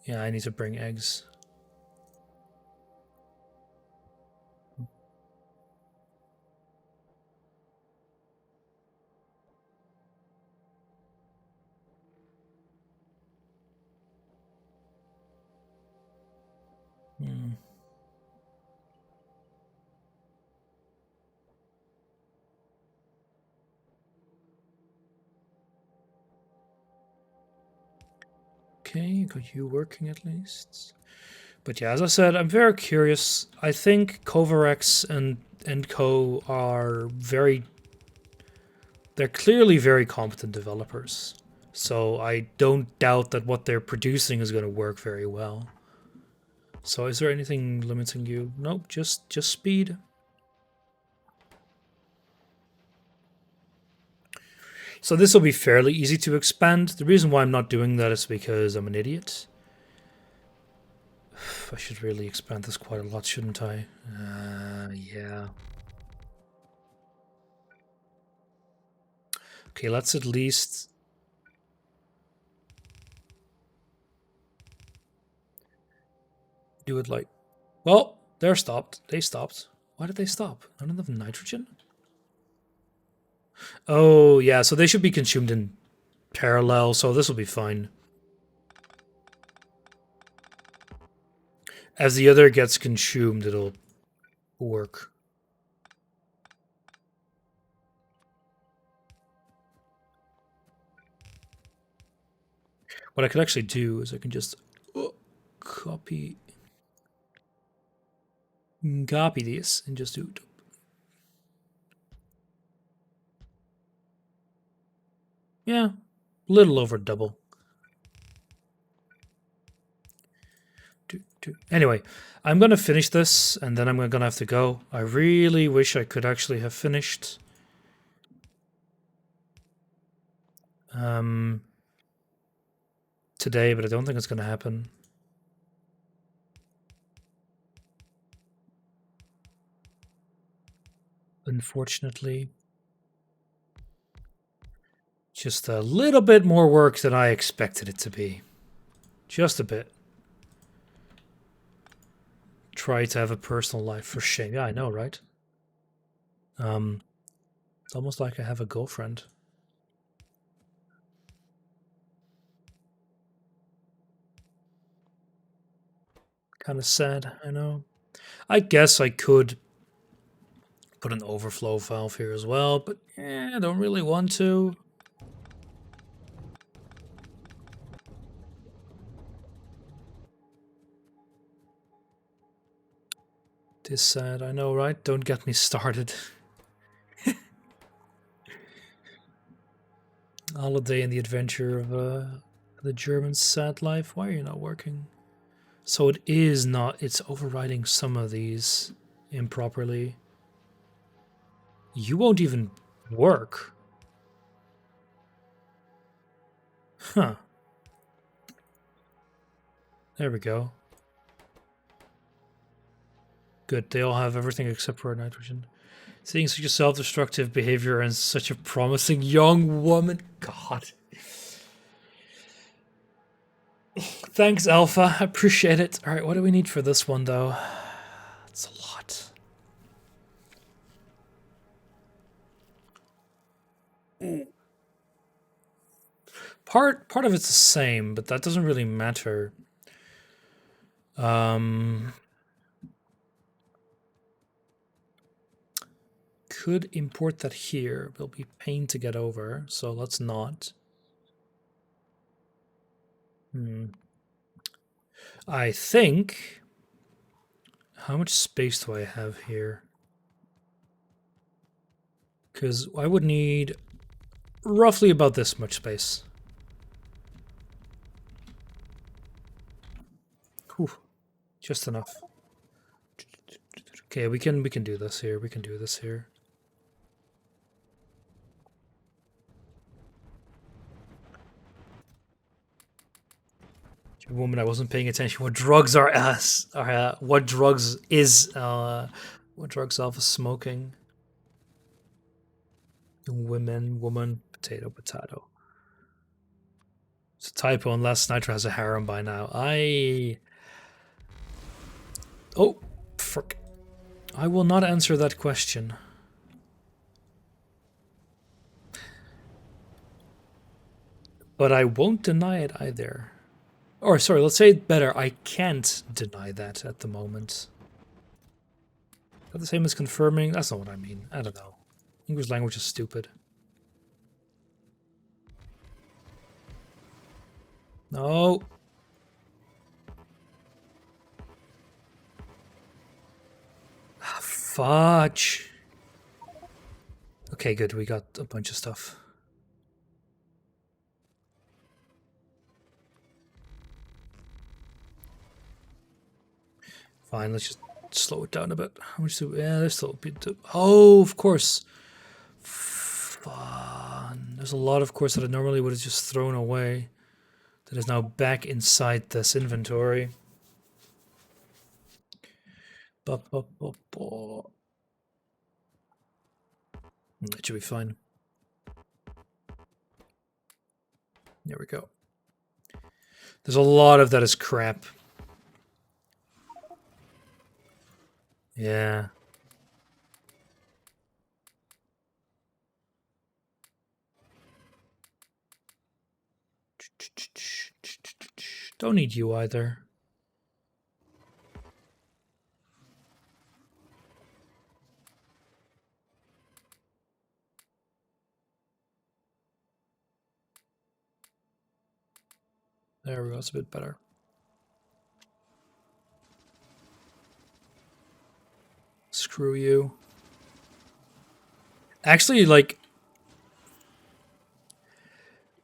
Yeah, I need to bring eggs. Okay, got you working at least. But yeah, as I said, I'm very curious. I think Kovarex and Co are they're clearly very competent developers. So I don't doubt that what they're producing is going to work very well. So is there anything limiting you? Nope, just speed. So this will be fairly easy to expand. The reason why I'm not doing that is because I'm an idiot. I should really expand this quite a lot, shouldn't I? Yeah. Okay, let's at least... do it like... Well, they're stopped. They stopped. Why did they stop? None of them nitrogen? Oh, yeah, so they should be consumed in parallel, so this will be fine. As the other gets consumed, it'll work. What I could actually do is I can just copy these and just do... Yeah, little over double. Anyway, I'm going to finish this, and then I'm going to have to go. I really wish I could actually have finished. Today, but I don't think it's going to happen. Unfortunately. Just a little bit more work than I expected it to be. Just a bit. Try to have a personal life, for shame. Yeah, I know, right? It's almost like I have a girlfriend. Kind of sad, I know. I guess I could put an overflow valve here as well, but I don't really want to. It is sad, I know, right? Don't get me started. Holiday and the adventure of the German sad life. Why are you not working? So it is not, it's overriding some of these improperly. You won't even work. Huh. There we go. Good, they all have everything except for nitrogen. Seeing such a self-destructive behavior and such a promising young woman. God. Thanks, Alpha. I appreciate it. Alright, what do we need for this one, though? It's a lot. Part of it's the same, but that doesn't really matter. Could import that here. It'll be pain to get over, so let's not. I think... How much space do I have here? Because I would need roughly about this much space. Whew, just enough. Okay, we can do this here. We can do this here. Woman, I wasn't paying attention. What drugs are what drugs is what drugs Alpha smoking? Woman, potato. It's a typo unless Nitro has a harem by now. Oh, frick. I will not answer that question. But I won't deny it either. Or, sorry, let's say it better. I can't deny that at the moment. Is that the same as confirming? That's not what I mean. I don't know. English language is stupid. No. Ah, fudge. Okay, good. We got a bunch of stuff. Fine, let's just slow it down a bit. How much do we... Yeah, there's still a bit... Oh, of course. Fun. There's a lot, of course, that I normally would have just thrown away. That is now back inside this inventory. That should be fine. There we go. There's a lot of that is crap. Yeah. Don't need you either. There we go. It's a bit better. Screw you. Actually, like,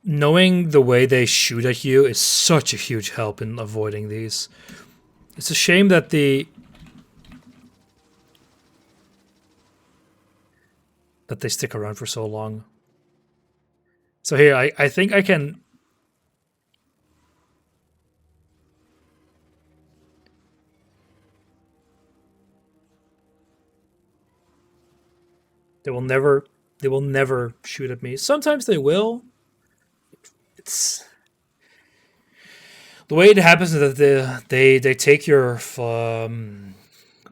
knowing the way they shoot at you is such a huge help in avoiding these. It's a shame that they stick around for so long. So here, I think I can... They will never shoot at me. Sometimes they will. It's the way it happens is that they take your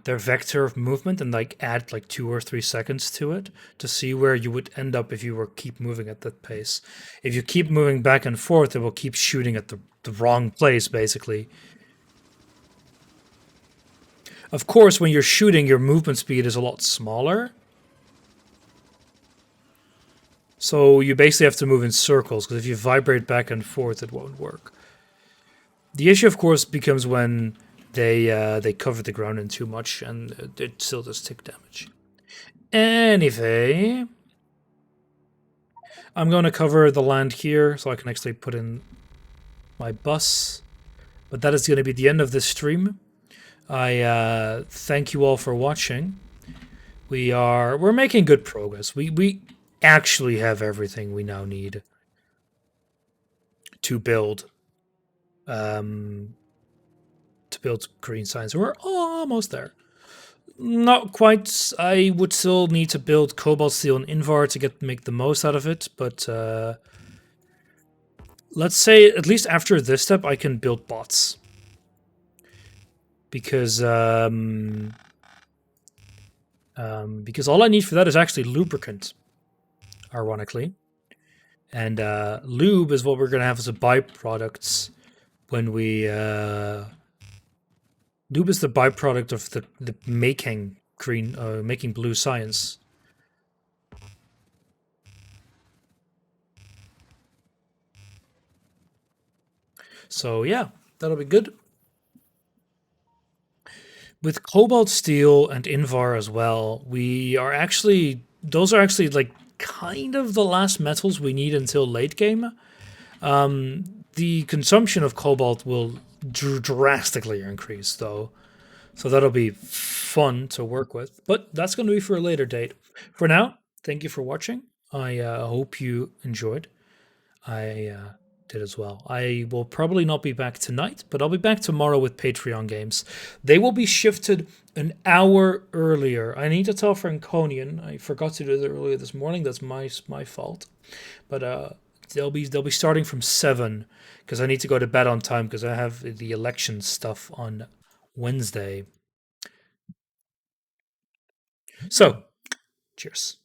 their vector of movement and like add like 2 or 3 seconds to it to see where you would end up if you were keep moving at that pace. If you keep moving back and forth, it will keep shooting at the wrong place, basically. Of course, when you're shooting, your movement speed is a lot smaller. So you basically have to move in circles, because if you vibrate back and forth, it won't work. The issue, of course, becomes when they cover the ground in too much, and it still does tick damage. Anyway, I'm going to cover the land here, so I can actually put in my bus. But that is going to be the end of this stream. I thank you all for watching. We're making good progress. We actually have everything we now need to build green science. We're almost there. Not quite. I would still need to build cobalt steel and invar to make the most out of it, but let's say at least after this step I can build bots. Because all I need for that is actually lubricant, ironically. And lube is what we're going to have as a byproduct when we... lube is the byproduct of the making making blue science. So yeah, that'll be good. With cobalt steel and invar as well, those are actually like kind of the last metals we need until late game. The consumption of cobalt will drastically increase though, so that'll be fun to work with, but that's going to be for a later date. For now, thank you for watching. I hope you enjoyed. I did as well. I will probably not be back tonight, but I'll be back tomorrow with Patreon games. They will be shifted an hour earlier. I need to tell Franconian. I forgot to do that earlier this morning. That's my fault. But they'll be starting from 7 because I need to go to bed on time because I have the election stuff on Wednesday. So, cheers.